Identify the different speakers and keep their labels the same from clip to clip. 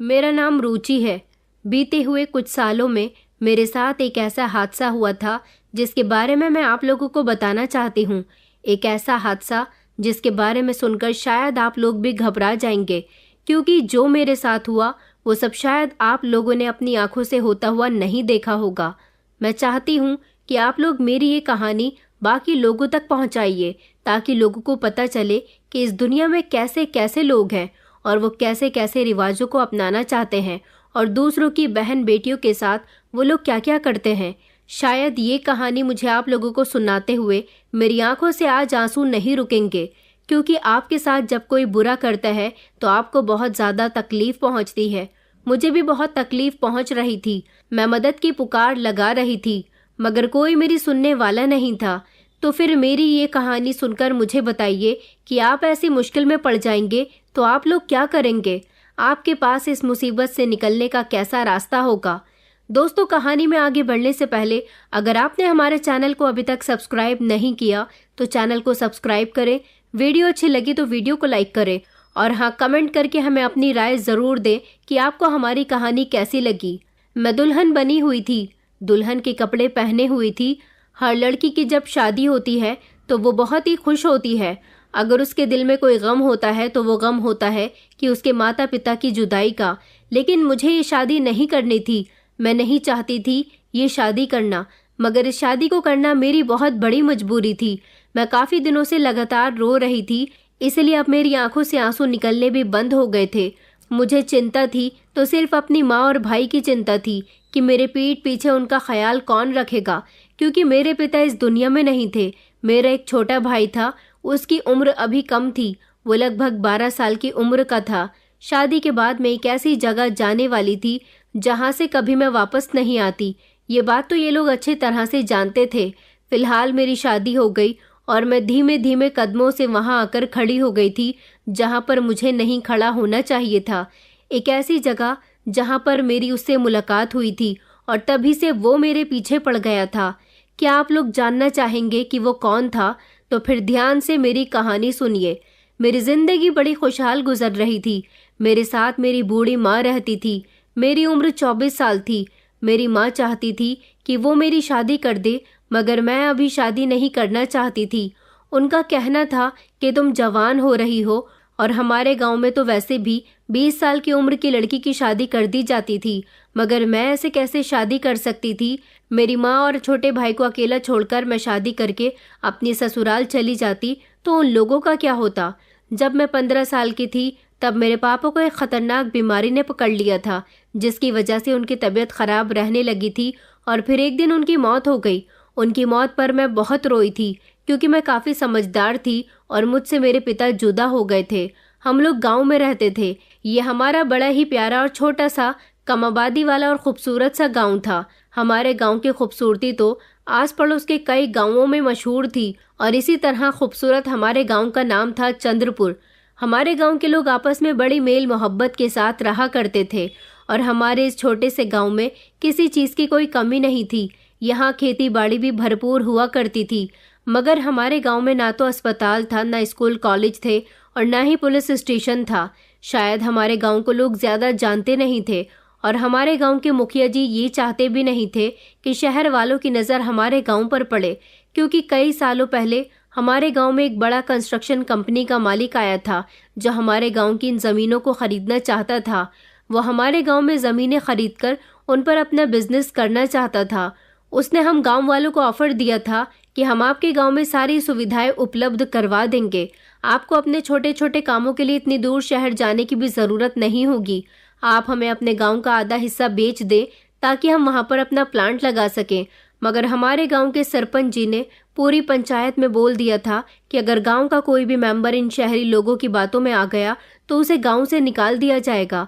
Speaker 1: मेरा नाम रुचि है। बीते हुए कुछ सालों में मेरे साथ एक ऐसा हादसा हुआ था जिसके बारे में मैं आप लोगों को बताना चाहती हूँ। एक ऐसा हादसा जिसके बारे में सुनकर शायद आप लोग भी घबरा जाएंगे, क्योंकि जो मेरे साथ हुआ वो सब शायद आप लोगों ने अपनी आंखों से होता हुआ नहीं देखा होगा। मैं चाहती हूँ कि आप लोग मेरी ये कहानी बाकी लोगों तक पहुँचाइए, ताकि लोगों को पता चले कि इस दुनिया में कैसे कैसे लोग हैं और वो कैसे कैसे रिवाजों को अपनाना चाहते हैं और दूसरों की बहन बेटियों के साथ वो लोग क्या क्या करते हैं। शायद ये कहानी मुझे आप लोगों को सुनाते हुए मेरी आंखों से आज आंसू नहीं रुकेंगे, क्योंकि आपके साथ जब कोई बुरा करता है तो आपको बहुत ज़्यादा तकलीफ पहुंचती है। मुझे भी बहुत तकलीफ पहुंच रही थी। मैं मदद की पुकार लगा रही थी, मगर कोई मेरी सुनने वाला नहीं था। तो फिर मेरी ये कहानी सुनकर मुझे बताइए कि आप ऐसी मुश्किल में पड़ जाएंगे तो आप लोग क्या करेंगे। आपके पास इस मुसीबत से निकलने का कैसा रास्ता होगा। दोस्तों, कहानी में आगे बढ़ने से पहले अगर आपने हमारे चैनल को अभी तक सब्सक्राइब नहीं किया तो चैनल को सब्सक्राइब करें। वीडियो अच्छी लगी तो वीडियो को लाइक करें और हाँ, कमेंट करके हमें अपनी राय ज़रूर दें कि आपको हमारी कहानी कैसी लगी। मैं दुल्हन बनी हुई थी, दुल्हन के कपड़े पहने हुई थी। हर लड़की की जब शादी होती है तो वो बहुत ही खुश होती है। अगर उसके दिल में कोई गम होता है तो वो गम होता है कि उसके माता पिता की जुदाई का। लेकिन मुझे ये शादी नहीं करनी थी। मैं नहीं चाहती थी ये शादी करना, मगर इस शादी को करना मेरी बहुत बड़ी मजबूरी थी। मैं काफ़ी दिनों से लगातार रो रही थी, इसलिए अब मेरी आंखों से आंसू निकलने भी बंद हो गए थे। मुझे चिंता थी तो सिर्फ अपनी माँ और भाई की चिंता थी कि मेरे पीठ पीछे उनका ख्याल कौन रखेगा, क्योंकि मेरे पिता इस दुनिया में नहीं थे। मेरा एक छोटा भाई था, उसकी उम्र अभी कम थी, वो लगभग 12 साल की उम्र का था। शादी के बाद मैं एक ऐसी जगह जाने वाली थी जहाँ से कभी मैं वापस नहीं आती। ये बात तो ये लोग अच्छी तरह से जानते थे। फिलहाल मेरी शादी हो गई और मैं धीमे धीमे कदमों से वहाँ आकर खड़ी हो गई थी जहाँ पर मुझे नहीं खड़ा होना चाहिए था। एक ऐसी जगह जहाँ पर मेरी उससे मुलाकात हुई थी और तभी से वो मेरे पीछे पड़ गया था। क्या आप लोग जानना चाहेंगे कि वो कौन था? तो फिर ध्यान से मेरी कहानी सुनिए। मेरी जिंदगी बड़ी खुशहाल गुजर रही थी। मेरे साथ मेरी बूढ़ी माँ रहती थी। मेरी उम्र 24 साल थी। मेरी माँ चाहती थी कि वो मेरी शादी कर दे, मगर मैं अभी शादी नहीं करना चाहती थी। उनका कहना था कि तुम जवान हो रही हो और हमारे गांव में तो वैसे भी 20 साल की उम्र की लड़की की शादी कर दी जाती थी, मगर मैं ऐसे कैसे शादी कर सकती थी। मेरी माँ और छोटे भाई को अकेला छोड़कर मैं शादी करके अपनी ससुराल चली जाती तो उन लोगों का क्या होता। जब मैं 15 साल की थी तब मेरे पापा को एक खतरनाक बीमारी ने पकड़ लिया था, जिसकी वजह से उनकी तबीयत खराब रहने लगी थी और फिर एक दिन उनकी मौत हो गई। उनकी मौत पर मैं बहुत रोई थी, क्योंकि मैं काफ़ी समझदार थी और मुझसे मेरे पिता जुदा हो गए थे। हम लोग गांव में रहते थे। ये हमारा बड़ा ही प्यारा और छोटा सा कम आबादी वाला और खूबसूरत सा गांव था। हमारे गांव की खूबसूरती तो आस पड़ोस के कई गांवों में मशहूर थी और इसी तरह खूबसूरत हमारे गांव का नाम था चंद्रपुर। हमारे गांव के लोग आपस में बड़ी मेल मोहब्बत के साथ रहा करते थे और हमारे इस छोटे से गांव में किसी चीज़ की कोई कमी नहीं थी। यहाँ खेती बाड़ी भी भरपूर हुआ करती थी, मगर हमारे गांव में ना तो अस्पताल था, ना स्कूल कॉलेज थे और ना ही पुलिस स्टेशन था। शायद हमारे गांव को लोग ज़्यादा जानते नहीं थे और हमारे गांव के मुखिया जी ये चाहते भी नहीं थे कि शहर वालों की नज़र हमारे गांव पर पड़े, क्योंकि कई सालों पहले हमारे गांव में एक बड़ा कंस्ट्रक्शन कंपनी का मालिक आया था जो हमारे गांव की इन ज़मीनों को ख़रीदना चाहता था। वो हमारे गांव में ज़मीनें खरीदकर उन पर अपना बिजनेस करना चाहता था। उसने हम गांव वालों को ऑफर दिया था कि हम आपके गांव में सारी सुविधाएं उपलब्ध करवा देंगे। आपको अपने छोटे छोटे कामों के लिए इतनी दूर शहर जाने की भी ज़रूरत नहीं होगी। आप हमें अपने गांव का आधा हिस्सा बेच दें ताकि हम वहां पर अपना प्लांट लगा सकें। मगर हमारे गांव के सरपंच जी ने पूरी पंचायत में बोल दिया था कि अगर गांव का कोई भी मेंबर इन शहरी लोगों की बातों में आ गया तो उसे गांव से निकाल दिया जाएगा।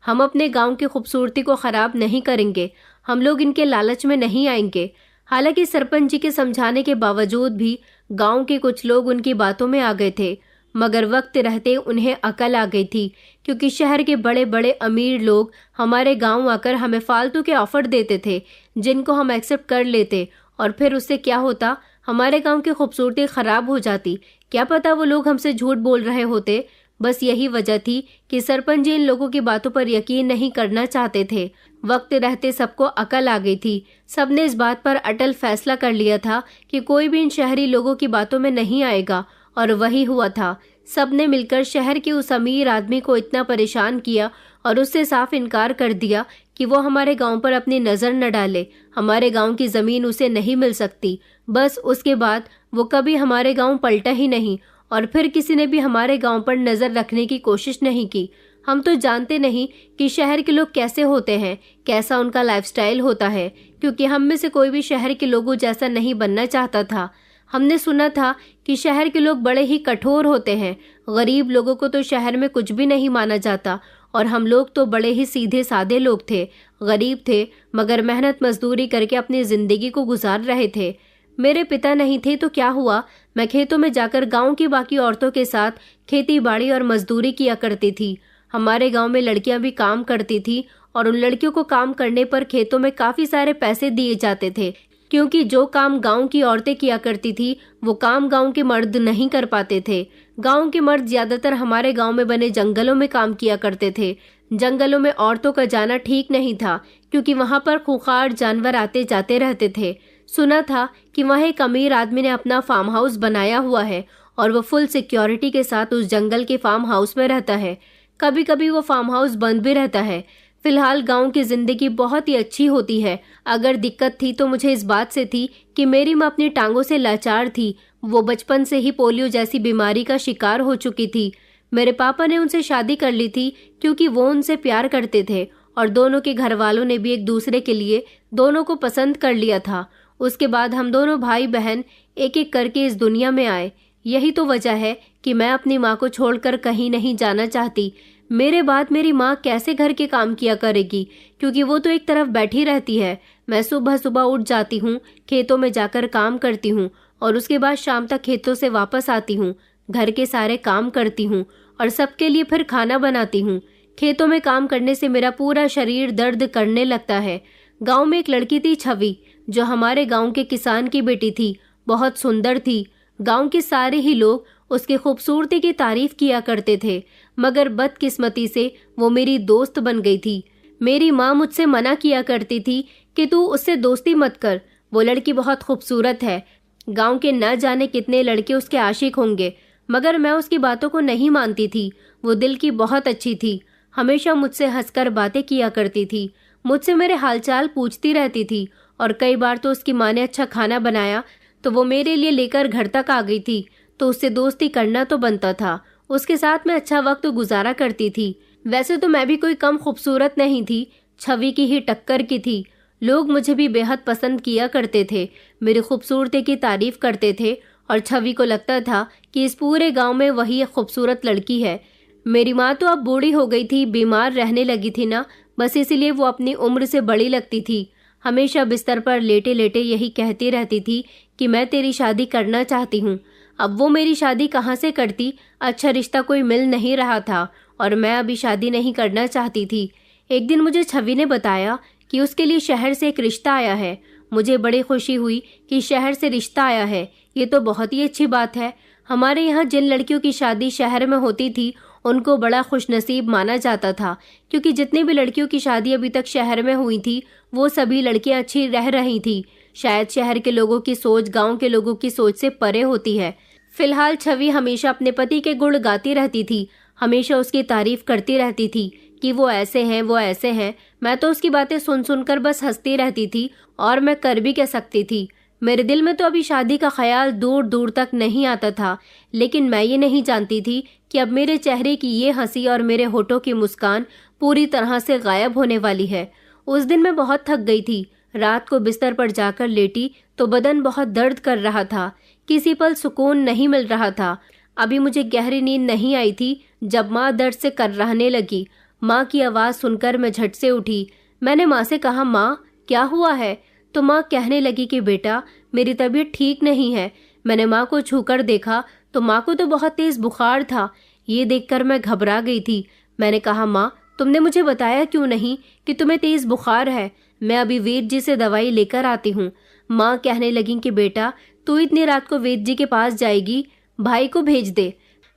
Speaker 1: हम अपने गांव की खूबसूरती को ख़राब नहीं करेंगे, हम लोग इनके लालच में नहीं आएंगे। हालांकि सरपंच जी के समझाने के बावजूद भी गांव के कुछ लोग उनकी बातों में आ गए थे, मगर वक्त रहते उन्हें अकल आ गई थी, क्योंकि शहर के बड़े बड़े अमीर लोग हमारे गांव आकर हमें फालतू के ऑफर देते थे जिनको हम एक्सेप्ट कर लेते और फिर उससे क्या होता, हमारे गांव की खूबसूरती ख़राब हो जाती। क्या पता वो लोग हमसे झूठ बोल रहे होते। बस यही वजह थी कि सरपंच जी इन लोगों की बातों पर यकीन नहीं करना चाहते थे। वक्त रहते सबको अकल आ गई थी। सबने इस बात पर अटल फैसला कर लिया था कि कोई भी इन शहरी लोगों की बातों में नहीं आएगा, और वही हुआ था। सबने मिलकर शहर के उस अमीर आदमी को इतना परेशान किया और उससे साफ इनकार कर दिया कि वो हमारे गांव पर अपनी नज़र न डाले। हमारे गांव की ज़मीन उसे नहीं मिल सकती। बस उसके बाद वो कभी हमारे गांव पलटा ही नहीं, और फिर किसी ने भी हमारे गांव पर नज़र रखने की कोशिश नहीं की। हम तो जानते नहीं कि शहर के लोग कैसे होते हैं, कैसा उनका लाइफस्टाइल होता है, क्योंकि हम में से कोई भी शहर के लोगों जैसा नहीं बनना चाहता था। हमने सुना था कि शहर के लोग बड़े ही कठोर होते हैं। गरीब लोगों को तो शहर में कुछ भी नहीं माना जाता, और हम लोग तो बड़े ही सीधे सादे लोग थे। गरीब थे, मगर मेहनत मजदूरी करके अपनी जिंदगी को गुजार रहे थे। मेरे पिता नहीं थे तो क्या हुआ, मैं खेतों में जाकर गांव की बाकी औरतों के साथ खेती बाड़ी और मजदूरी किया करती थी। हमारे गांव में लड़कियां भी काम करती थी, और उन लड़कियों को काम करने पर खेतों में काफी सारे पैसे दिए जाते थे, क्योंकि जो काम गांव की औरतें किया करती थी वो काम गांव के मर्द नहीं कर पाते थे। गांव के मर्द ज्यादातर हमारे गांव में बने जंगलों में काम किया करते थे। जंगलों में औरतों का जाना ठीक नहीं था, क्योंकि वहां पर खूंखार जानवर आते जाते रहते थे। सुना था कि वहां एक अमीर आदमी ने अपना फार्म हाउस बनाया हुआ है, और वो फुल सिक्योरिटी के साथ उस जंगल के फार्म हाउस में रहता है। कभी कभी वो फार्म हाउस बंद भी रहता है। फिलहाल गांव की जिंदगी बहुत ही अच्छी होती है। अगर दिक्कत थी तो मुझे इस बात से थी कि मेरी माँ अपनी टांगों से लाचार थी। वो बचपन से ही पोलियो जैसी बीमारी का शिकार हो चुकी थी। मेरे पापा ने उनसे शादी कर ली थी क्योंकि वो उनसे प्यार करते थे, और दोनों के घर वालों ने भी एक दूसरे के लिए दोनों को पसंद कर लिया था। उसके बाद हम दोनों भाई बहन एक एक करके इस दुनिया में आए। यही तो वजह है कि मैं अपनी माँ को छोड़कर कहीं नहीं जाना चाहती। मेरे बाद मेरी माँ कैसे घर के काम किया करेगी, क्योंकि वो तो एक तरफ बैठी रहती है। मैं सुबह सुबह उठ जाती हूँ, खेतों में जाकर काम करती हूँ, और उसके बाद शाम तक खेतों से वापस आती हूँ, घर के सारे काम करती हूँ, और सबके लिए फिर खाना बनाती हूँ। खेतों में काम करने से मेरा पूरा शरीर दर्द करने लगता है। गाँव में एक लड़की थी छवि, जो हमारे गाँव के किसान की बेटी थी। बहुत सुंदर थी। गाँव के सारे ही लोग उसकी खूबसूरती की तारीफ किया करते थे, मगर बदकिस्मती से वो मेरी दोस्त बन गई थी। मेरी माँ मुझसे मना किया करती थी कि तू उससे दोस्ती मत कर, वो लड़की बहुत खूबसूरत है। गांव के न जाने कितने लड़के उसके आशिक होंगे, मगर मैं उसकी बातों को नहीं मानती थी। वो दिल की बहुत अच्छी थी। हमेशा मुझसे हंसकर बातें किया करती थी, मुझसे मेरे हालचाल पूछती रहती थी, और कई बार तो उसकी माँ ने अच्छा खाना बनाया तो वो मेरे लिए लेकर घर तक आ गई थी, तो उससे दोस्ती करना तो बनता था। उसके साथ मैं अच्छा वक्त गुजारा करती थी। वैसे तो मैं भी कोई कम खूबसूरत नहीं थी, छवि की ही टक्कर की थी। लोग मुझे भी बेहद पसंद किया करते थे, मेरी खूबसूरती की तारीफ करते थे, और छवि को लगता था कि इस पूरे गांव में वही एक खूबसूरत लड़की है। मेरी माँ तो अब बूढ़ी हो गई थी, बीमार रहने लगी थी ना, बस इसीलिए वो अपनी उम्र से बड़ी लगती थी। हमेशा बिस्तर पर लेटे लेटे यही कहती रहती थी कि मैं तेरी शादी करना चाहती हूँ। अब वो मेरी शादी कहाँ से करती, अच्छा रिश्ता कोई मिल नहीं रहा था, और मैं अभी शादी नहीं करना चाहती थी। एक दिन मुझे छवि ने बताया कि उसके लिए शहर से एक रिश्ता आया है। मुझे बड़ी खुशी हुई कि शहर से रिश्ता आया है, ये तो बहुत ही अच्छी बात है। हमारे यहाँ जिन लड़कियों की शादी शहर में होती थी उनको बड़ा खुशनसीब माना जाता था, क्योंकि जितनी भी लड़कियों की शादी अभी तक शहर में हुई थी वो सभी लड़कियां अच्छी रह रही थी। शायद शहर के लोगों की सोच गांव के लोगों की सोच से परे होती है। फिलहाल छवि हमेशा अपने पति के गुण गाती रहती थी, हमेशा उसकी तारीफ करती रहती थी कि वो ऐसे हैं वो ऐसे हैं। मैं तो उसकी बातें सुन सुनकर बस हंसती रहती थी, और मैं कर भी क्या सकती थी। मेरे दिल में तो अभी शादी का ख्याल दूर दूर तक नहीं आता था, लेकिन मैं ये नहीं जानती थी कि अब मेरे चेहरे की ये हंसी और मेरे होठों की मुस्कान पूरी तरह से गायब होने वाली है। उस दिन मैं बहुत थक गई थी। रात को बिस्तर पर जाकर लेटी तो बदन बहुत दर्द कर रहा था, किसी पल सुकून नहीं मिल रहा था। अभी मुझे गहरी नींद नहीं आई थी जब माँ दर्द से कर्राहने लगी। माँ की आवाज़ सुनकर मैं झट से उठी। मैंने माँ से कहा, माँ क्या हुआ है? तो माँ कहने लगी कि बेटा मेरी तबीयत ठीक नहीं है। मैंने माँ को छूकर देखा तो माँ को तो बहुत तेज बुखार था। ये देखकर मैं घबरा गई थी। मैंने कहा, माँ तुमने मुझे बताया क्यों नहीं कि तुम्हें तेज बुखार है? मैं अभी वेद जी से दवाई लेकर आती हूँ। माँ कहने लगी कि बेटा तू इतनी रात को वेद जी के पास जाएगी, भाई को भेज दे।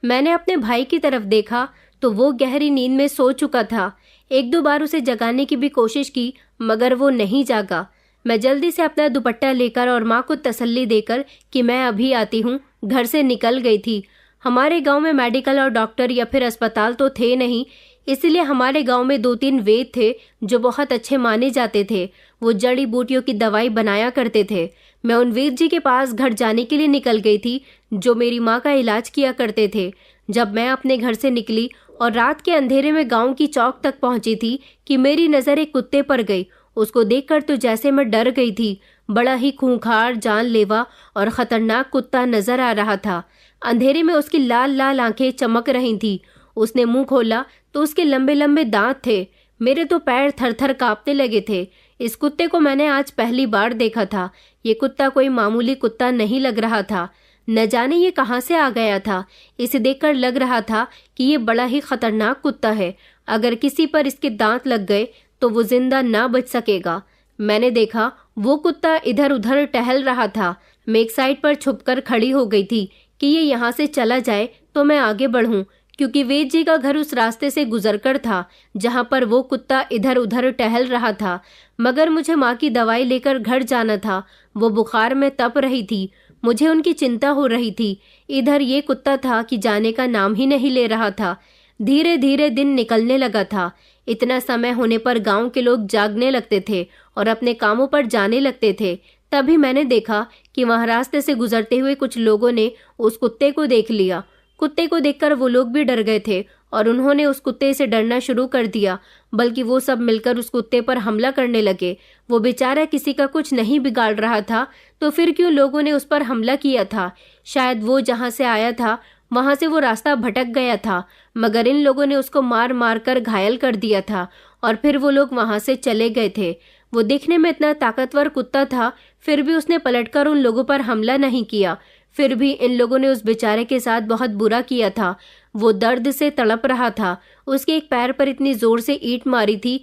Speaker 1: मैंने अपने भाई की तरफ देखा तो वो गहरी नींद में सो चुका था। एक दो बार उसे जगाने की भी कोशिश की मगर वो नहीं जागा। मैं जल्दी से अपना दुपट्टा लेकर और माँ को तसल्ली देकर कि मैं अभी आती हूँ, घर से निकल गई थी। हमारे गांव में मेडिकल और डॉक्टर या फिर अस्पताल तो थे नहीं, इसलिए हमारे गांव में 2-3 वैद्य थे जो बहुत अच्छे माने जाते थे। वो जड़ी बूटियों की दवाई बनाया करते थे। मैं उन वैद्य जी के पास घर जाने के लिए निकल गई थी जो मेरी माँ का इलाज किया करते थे। जब मैं अपने घर से निकली और रात के अंधेरे में गांव की चौक तक पहुंची थी कि मेरी नज़र एक कुत्ते पर गई। उसको देखकर तो जैसे मैं डर गई थी। बड़ा ही खूंखार, जानलेवा और खतरनाक कुत्ता नजर आ रहा था। अंधेरे में उसकी लाल लाल आंखें चमक रही थी। उसने मुंह खोला तो उसके लंबे लंबे दांत थे। मेरे तो पैर थर थर कांपने लगे थे। इस कुत्ते को मैंने आज पहली बार देखा था। ये कुत्ता कोई मामूली कुत्ता नहीं लग रहा था। न जाने ये कहाँ से आ गया था। इसे देखकर लग रहा था कि ये बड़ा ही खतरनाक कुत्ता है। अगर किसी पर इसके दांत लग गए तो वो जिंदा ना बच सकेगा। मैंने देखा वो कुत्ता इधर उधर टहल रहा था। मैं एक साइड पर छुपकर खड़ी हो गई थी कि ये यहाँ से चला जाए तो मैं आगे बढ़ूं, क्योंकि वैद्य जी का घर उस रास्ते से गुजरकर था जहाँ पर वो कुत्ता इधर उधर टहल रहा था। मगर मुझे माँ की दवाई लेकर घर जाना था। वो बुखार में तप रही थी। मुझे उनकी चिंता हो रही थी। इधर ये कुत्ता था कि जाने का नाम ही नहीं ले रहा था। धीरे धीरे दिन निकलने लगा था। इतना समय होने पर गांव के लोग जागने लगते थे और अपने कामों पर जाने लगते थे। तभी मैंने देखा कि वहां रास्ते से गुजरते हुए कुछ लोगों ने उस कुत्ते को देख लिया। कुत्ते को देखकर वो लोग भी डर गए थे और उन्होंने उस कुत्ते से डरना शुरू कर दिया। बल्कि वो सब मिलकर उस कुत्ते पर हमला करने लगे। वो बेचारा किसी का कुछ नहीं बिगाड़ रहा था तो फिर क्यों लोगों ने उस पर हमला किया था। शायद वो जहां से आया था वहां से वो रास्ता भटक गया था, मगर इन लोगों ने उसको मार मार कर घायल कर दिया था और फिर वो लोग वहां से चले गए थे। वो दिखने में इतना ताकतवर कुत्ता था, फिर भी उसने पलटकर उन लोगों पर हमला नहीं किया। फिर भी इन लोगों ने उस बेचारे के साथ बहुत बुरा किया था। वो दर्द से तड़प रहा था। उसके एक पैर पर इतनी जोर से ईंट मारी थी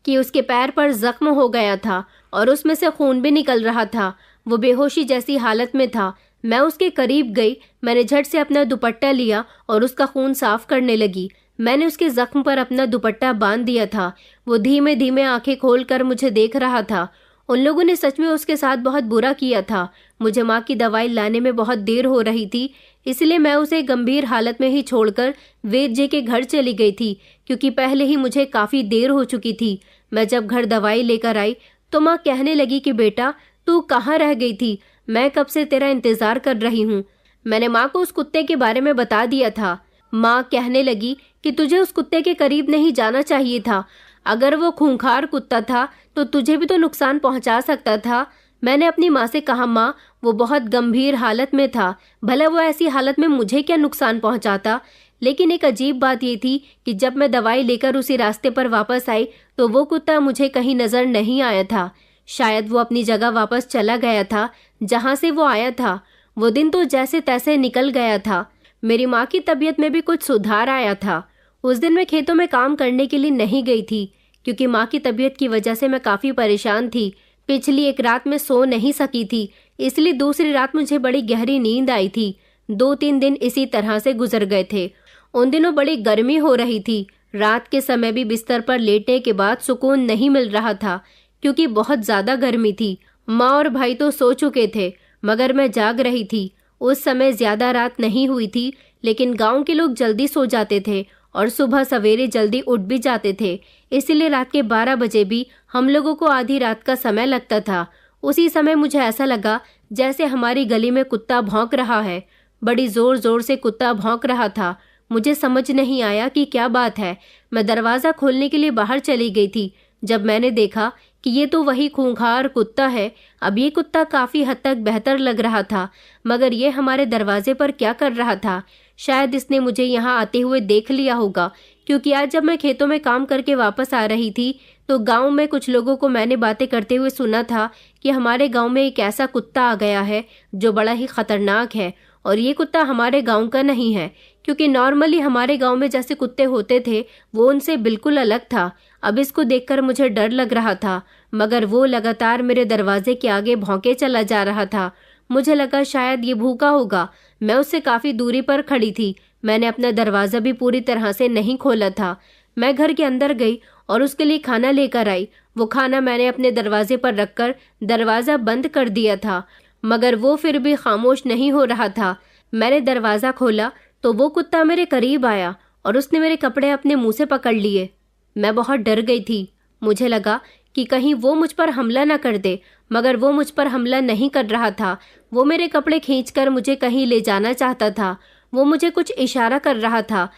Speaker 1: कि उसके पैर पर जख्म हो गया था और उसमें से खून भी निकल रहा था। वो बेहोशी जैसी हालत में था। मैं उसके करीब गई। मैंने झट से अपना दुपट्टा लिया और उसका खून साफ करने लगी। मैंने उसके जख्म पर अपना दुपट्टा बांध दिया था। वो धीमे धीमे आंखें खोलकर मुझे देख रहा था। उन लोगों ने सच में उसके साथ बहुत बुरा किया था। मुझे माँ की दवाई लाने में बहुत देर हो रही थी, इसलिए मैं उसे गंभीर हालत में ही छोड़कर वैद्य जी के घर चली गई थी, क्योंकि पहले ही मुझे काफ़ी देर हो चुकी थी। मैं जब घर दवाई लेकर आई तो माँ कहने लगी कि बेटा तू कहाँ रह गई थी, मैं कब से तेरा इंतज़ार कर रही हूँ। मैंने माँ को उस कुत्ते के बारे में बता दिया था। माँ कहने लगी कि तुझे उस कुत्ते के करीब नहीं जाना चाहिए था। अगर वो खूंखार कुत्ता था तो तुझे भी तो नुकसान पहुंचा सकता था। मैंने अपनी माँ से कहा, माँ वो बहुत गंभीर हालत में था, भला वो ऐसी हालत में मुझे क्या नुकसान पहुंचाता। लेकिन एक अजीब बात ये थी कि जब मैं दवाई लेकर उसी रास्ते पर वापस आई तो वो कुत्ता मुझे कहीं नजर नहीं आया था। शायद वो अपनी जगह वापस चला गया था जहाँ से वो आया था। वो दिन तो जैसे तैसे निकल गया था। मेरी माँ की तबीयत में भी कुछ सुधार आया था। उस दिन मैं खेतों में काम करने के लिए नहीं गई थी, क्योंकि माँ की तबीयत की वजह से मैं काफ़ी परेशान थी। पिछली एक रात में सो नहीं सकी थी, इसलिए दूसरी रात मुझे बड़ी गहरी नींद आई थी। 2-3 दिन इसी तरह से गुजर गए थे। उन दिनों बड़ी गर्मी हो रही थी। रात के समय भी बिस्तर पर लेटने के बाद सुकून नहीं मिल रहा था, क्योंकि बहुत ज़्यादा गर्मी थी। माँ और भाई तो सो चुके थे, मगर मैं जाग रही थी। उस समय ज़्यादा रात नहीं हुई थी, लेकिन गांव के लोग जल्दी सो जाते थे और सुबह सवेरे जल्दी उठ भी जाते थे। इसलिए रात के 12 बजे भी हम लोगों को आधी रात का समय लगता था। उसी समय मुझे ऐसा लगा जैसे हमारी गली में कुत्ता भौंक रहा है। बड़ी ज़ोर ज़ोर से कुत्ता भौंक रहा था। मुझे समझ नहीं आया कि क्या बात है। मैं दरवाज़ा खोलने के लिए बाहर चली गई थी, जब मैंने देखा कि ये तो वही खूंखार कुत्ता है। अब ये कुत्ता काफ़ी हद तक बेहतर लग रहा था, मगर ये हमारे दरवाजे पर क्या कर रहा था। शायद इसने मुझे यहाँ आते हुए देख लिया होगा, क्योंकि आज जब मैं खेतों में काम करके वापस आ रही थी तो गांव में कुछ लोगों को मैंने बातें करते हुए सुना था कि हमारे गांव में एक ऐसा कुत्ता आ गया है जो बड़ा ही खतरनाक है, और ये कुत्ता हमारे गांव का नहीं है, क्योंकि नॉर्मली हमारे गांव में जैसे कुत्ते होते थे वो उनसे बिल्कुल अलग था। अब इसको देखकर मुझे डर लग रहा था, मगर वो लगातार मेरे दरवाजे के आगे भौंके चला जा रहा था। मुझे लगा शायद ये भूखा होगा। मैं उससे काफ़ी दूरी पर खड़ी थी। मैंने अपना दरवाज़ा भी पूरी तरह से नहीं खोला था। मैं घर के अंदर गई और उसके लिए खाना लेकर आई। वो खाना मैंने अपने दरवाजे पर रखकर दरवाज़ा बंद कर दिया था, मगर वो फिर भी खामोश नहीं हो रहा था। मैंने दरवाज़ा खोला तो वो कुत्ता मेरे करीब आया और उसने मेरे कपड़े अपने मुंह से पकड़ लिए। मैं बहुत डर गई थी। मुझे लगा कि कहीं वो मुझ पर हमला न कर दे, मगर वो मुझ पर हमला नहीं कर रहा था। वो मेरे कपड़े खींचकर मुझे कहीं ले जाना चाहता था। वो मुझे कुछ इशारा कर रहा था,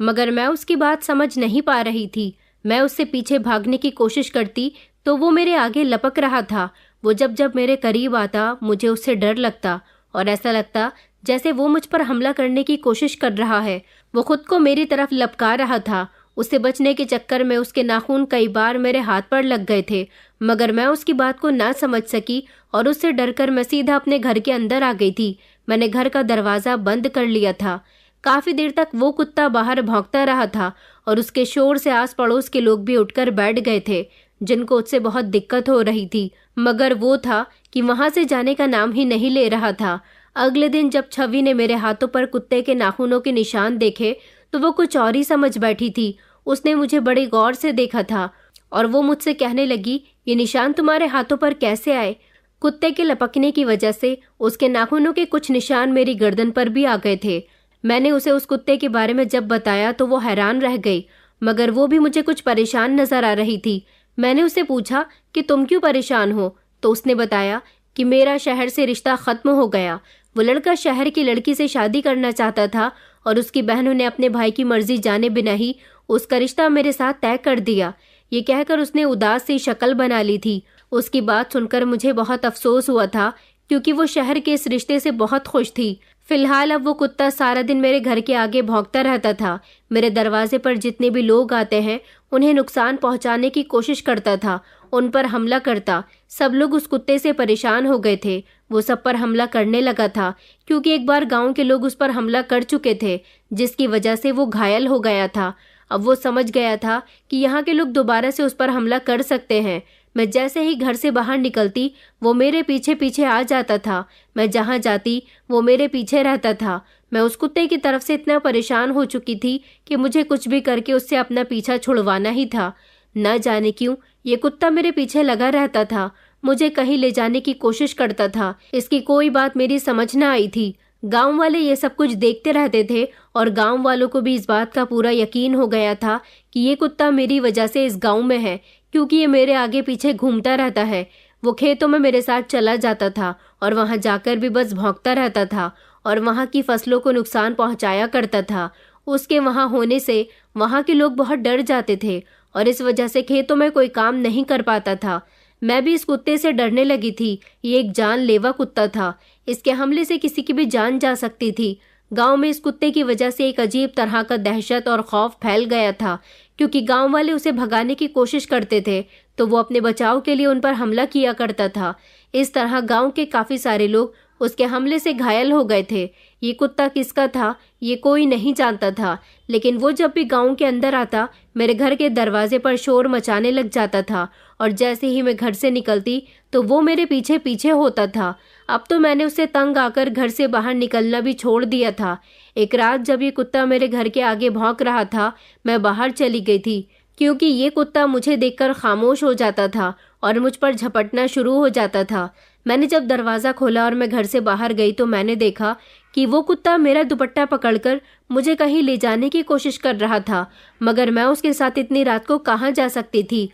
Speaker 1: मगर मैं उसकी बात समझ नहीं पा रही थी। मैं उससे पीछे भागने की कोशिश करती तो वो मेरे आगे लपक रहा था। वो जब जब मेरे करीब आता मुझे उससे डर लगता और ऐसा लगता जैसे वो मुझ पर हमला करने की कोशिश कर रहा है। वो खुद को मेरी तरफ लपका रहा था। उससे बचने के चक्कर में उसके नाखून कई बार मेरे हाथ पर लग गए थे, मगर मैं उसकी बात को ना समझ सकी और उससे डरकर मैं सीधा अपने घर के अंदर आ गई थी। मैंने घर का दरवाज़ा बंद कर लिया था। काफ़ी देर तक वो कुत्ता बाहर भौंकता रहा था और उसके शोर से आस पड़ोस के लोग भी उठकर बैठ गए थे, जिनको उससे बहुत दिक्कत हो रही थी। मगर वो था कि वहाँ से जाने का नाम ही नहीं ले रहा था। अगले दिन जब छवि ने मेरे हाथों पर कुत्ते के नाखूनों के निशान देखे तो वो कुछ और ही समझ बैठी थी। उसने मुझे बड़े गौर से देखा था और वो मुझसे कहने लगी, ये निशान तुम्हारे हाथों पर कैसे आए? कुत्ते के लपकने की वजह से उसके नाखूनों के कुछ निशान मेरी गर्दन पर भी आ गए थे। मैंने उसे उस कुत्ते के बारे में जब बताया तो वो हैरान रह गई, मगर वो भी मुझे कुछ परेशान नजर आ रही थी। मैंने उससे पूछा कि तुम क्यों परेशान हो? तो उसने बताया कि मेरा शहर से रिश्ता खत्म हो गया। वो लड़का शहर की लड़की से शादी करना चाहता था और उसकी बहनों ने अपने भाई की मर्जी जाने बिना ही उसका रिश्ता मेरे साथ तय कर दिया। ये कहकर उसने उदास सी शक्ल बना ली थी। उसकी बात सुनकर मुझे बहुत अफसोस हुआ था, क्योंकि वो शहर के इस रिश्ते से बहुत खुश थी। फिलहाल अब वो कुत्ता सारा दिन मेरे घर के आगे भौंकता रहता था। मेरे दरवाजे पर जितने भी लोग आते हैं उन्हें नुकसान पहुंचाने की कोशिश करता था, उन पर हमला करता। सब लोग उस कुत्ते से परेशान हो गए थे। वो सब पर हमला करने लगा था, क्योंकि एक बार गांव के लोग उस पर हमला कर चुके थे, जिसकी वजह से वो घायल हो गया था। अब वो समझ गया था कि यहाँ के लोग दोबारा से उस पर हमला कर सकते हैं। मैं जैसे ही घर से बाहर निकलती वो मेरे पीछे पीछे आ जाता था। मैं जहाँ जाती वो मेरे पीछे रहता था। मैं उस कुत्ते की तरफ से इतना परेशान हो चुकी थी कि मुझे कुछ भी करके उससे अपना पीछा छुड़वाना ही था। न जाने क्यों ये कुत्ता मेरे पीछे लगा रहता था, मुझे कहीं ले जाने की कोशिश करता था। इसकी कोई बात मेरी समझ न आई थी। गांव वाले ये सब कुछ देखते रहते थे और गांव वालों को भी इस बात का पूरा यकीन हो गया था कि ये कुत्ता मेरी वजह से इस गांव में है, क्योंकि ये मेरे आगे पीछे घूमता रहता है। वो खेतों में मेरे साथ चला जाता था और वहां जाकर भी बस भौंकता रहता था और वहां की फसलों को नुकसान पहुंचाया करता था। उसके वहां होने से वहां के लोग बहुत डर जाते थे और इस वजह से खेतों में कोई काम नहीं कर पाता था। मैं भी इस कुत्ते से डरने लगी थी। ये एक जानलेवा कुत्ता था। इसके हमले से किसी की भी जान जा सकती थी। गांव में इस कुत्ते की वजह से एक अजीब तरह का दहशत और खौफ फैल गया था, क्योंकि गांव वाले उसे भगाने की कोशिश करते थे तो वो अपने बचाव के लिए उन पर हमला किया करता था। इस तरह गांव के काफी सारे लोग उसके हमले से घायल हो गए थे। ये कुत्ता किसका था ये कोई नहीं जानता था, लेकिन वो जब भी गांव के अंदर आता मेरे घर के दरवाजे पर शोर मचाने लग जाता था और जैसे ही मैं घर से निकलती तो वो मेरे पीछे पीछे होता था। अब तो मैंने उससे तंग आकर घर से बाहर निकलना भी छोड़ दिया था। एक रात जब ये कुत्ता मेरे घर के आगे भौंक रहा था, मैं बाहर चली गई थी, क्योंकि ये कुत्ता मुझे देखकर खामोश हो जाता था और मुझ पर झपटना शुरू हो जाता था। मैंने जब दरवाज़ा खोला और मैं घर से बाहर गई तो मैंने देखा कि वो कुत्ता मेरा दुपट्टा पकड़कर मुझे कहीं ले जाने की कोशिश कर रहा था, मगर मैं उसके साथ इतनी रात को कहाँ जा सकती थी।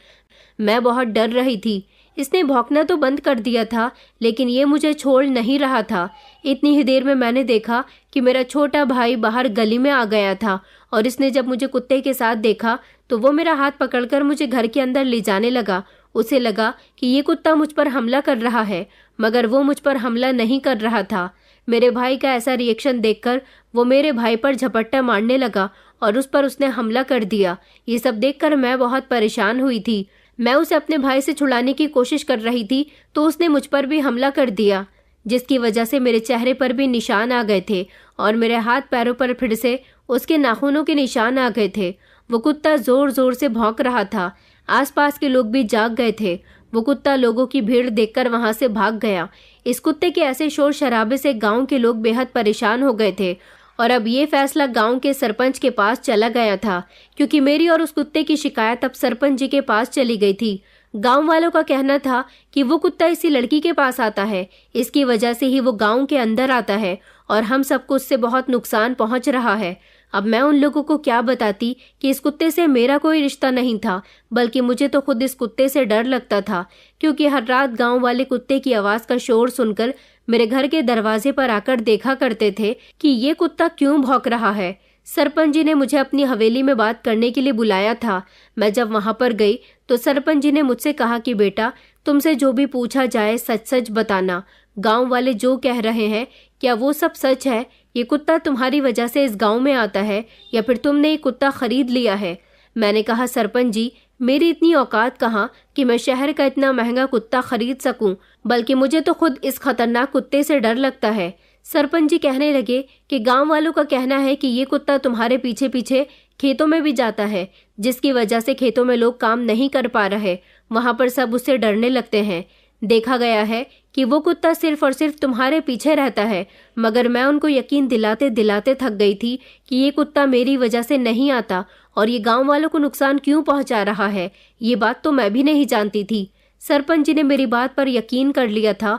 Speaker 1: मैं बहुत डर रही थी। इसने भौंकना तो बंद कर दिया था, लेकिन ये मुझे छोड़ नहीं रहा था। इतनी ही देर में मैंने देखा कि मेरा छोटा भाई बाहर गली में आ गया था और इसने जब मुझे कुत्ते के साथ देखा तो वो मेरा हाथ पकड़कर मुझे घर के अंदर ले जाने लगा। उसे लगा कि ये कुत्ता मुझ पर हमला कर रहा है, मगर वो मुझ पर हमला नहीं कर रहा था। मेरे भाई का ऐसा रिएक्शन देखकर वो मेरे भाई पर झपट्टा मारने लगा और उस पर उसने हमला कर दिया। ये सब देखकर मैं बहुत परेशान हुई थी। मैं उसे अपने भाई से छुड़ाने की कोशिश कर रही थी तो उसने मुझ पर भी हमला कर दिया, जिसकी वजह से मेरे चेहरे पर भी निशान आ गए थे और मेरे हाथ पैरों पर फिर से उसके नाखूनों के निशान आ गए थे। वो कुत्ता जोर जोर से भौंक रहा था। आसपास के लोग भी जाग गए थे। वो कुत्ता लोगों की भीड़ देखकर वहां से भाग गया। इस कुत्ते के ऐसे शोर शराबे से गांव के लोग बेहद परेशान हो गए थे और अब ये फैसला गांव के सरपंच के पास चला गया था, क्योंकि मेरी और उस कुत्ते की शिकायत अब सरपंच जी के पास चली गई थी। गांव वालों का कहना था कि वो कुत्ता इसी लड़की के पास आता है, इसकी वजह से ही वो गांव के अंदर आता है और हम सबको उससे बहुत नुकसान पहुंच रहा है। अब मैं उन लोगों को क्या बताती कि इस कुत्ते से मेरा कोई रिश्ता नहीं था, बल्कि मुझे तो खुद इस कुत्ते से डर लगता था, क्योंकि हर रात गांव वाले कुत्ते की आवाज का शोर सुनकर मेरे घर के दरवाजे पर आकर देखा करते थे कि ये कुत्ता क्यों भौंक रहा है। सरपंच जी ने मुझे अपनी हवेली में बात करने के लिए बुलाया था। मैं जब वहां पर गई तो सरपंच जी ने मुझसे कहा कि बेटा, तुमसे जो भी पूछा जाए सच सच बताना। गांव वाले जो कह रहे हैं क्या वो सब सच है? ये कुत्ता तुम्हारी वजह से इस गांव में आता है या फिर तुमने ये कुत्ता खरीद लिया है? मैंने कहा, सरपंच जी, मेरी इतनी औकात कहाँ कि मैं शहर का इतना महंगा कुत्ता खरीद सकूं, बल्कि मुझे तो खुद इस खतरनाक कुत्ते से डर लगता है। सरपंच जी कहने लगे कि गांव वालों का कहना है कि ये कुत्ता तुम्हारे पीछे पीछे खेतों में भी जाता है, जिसकी वजह से खेतों में लोग काम नहीं कर पा रहे, वहां पर सब उससे डरने लगते हैं। देखा गया है कि वो कुत्ता सिर्फ और सिर्फ तुम्हारे पीछे रहता है। मगर मैं उनको यकीन दिलाते दिलाते थक गई थी कि ये कुत्ता मेरी वजह से नहीं आता और ये गांव वालों को नुकसान क्यों पहुंचा रहा है, ये बात तो मैं भी नहीं जानती थी। सरपंच जी ने मेरी बात पर यकीन कर लिया था,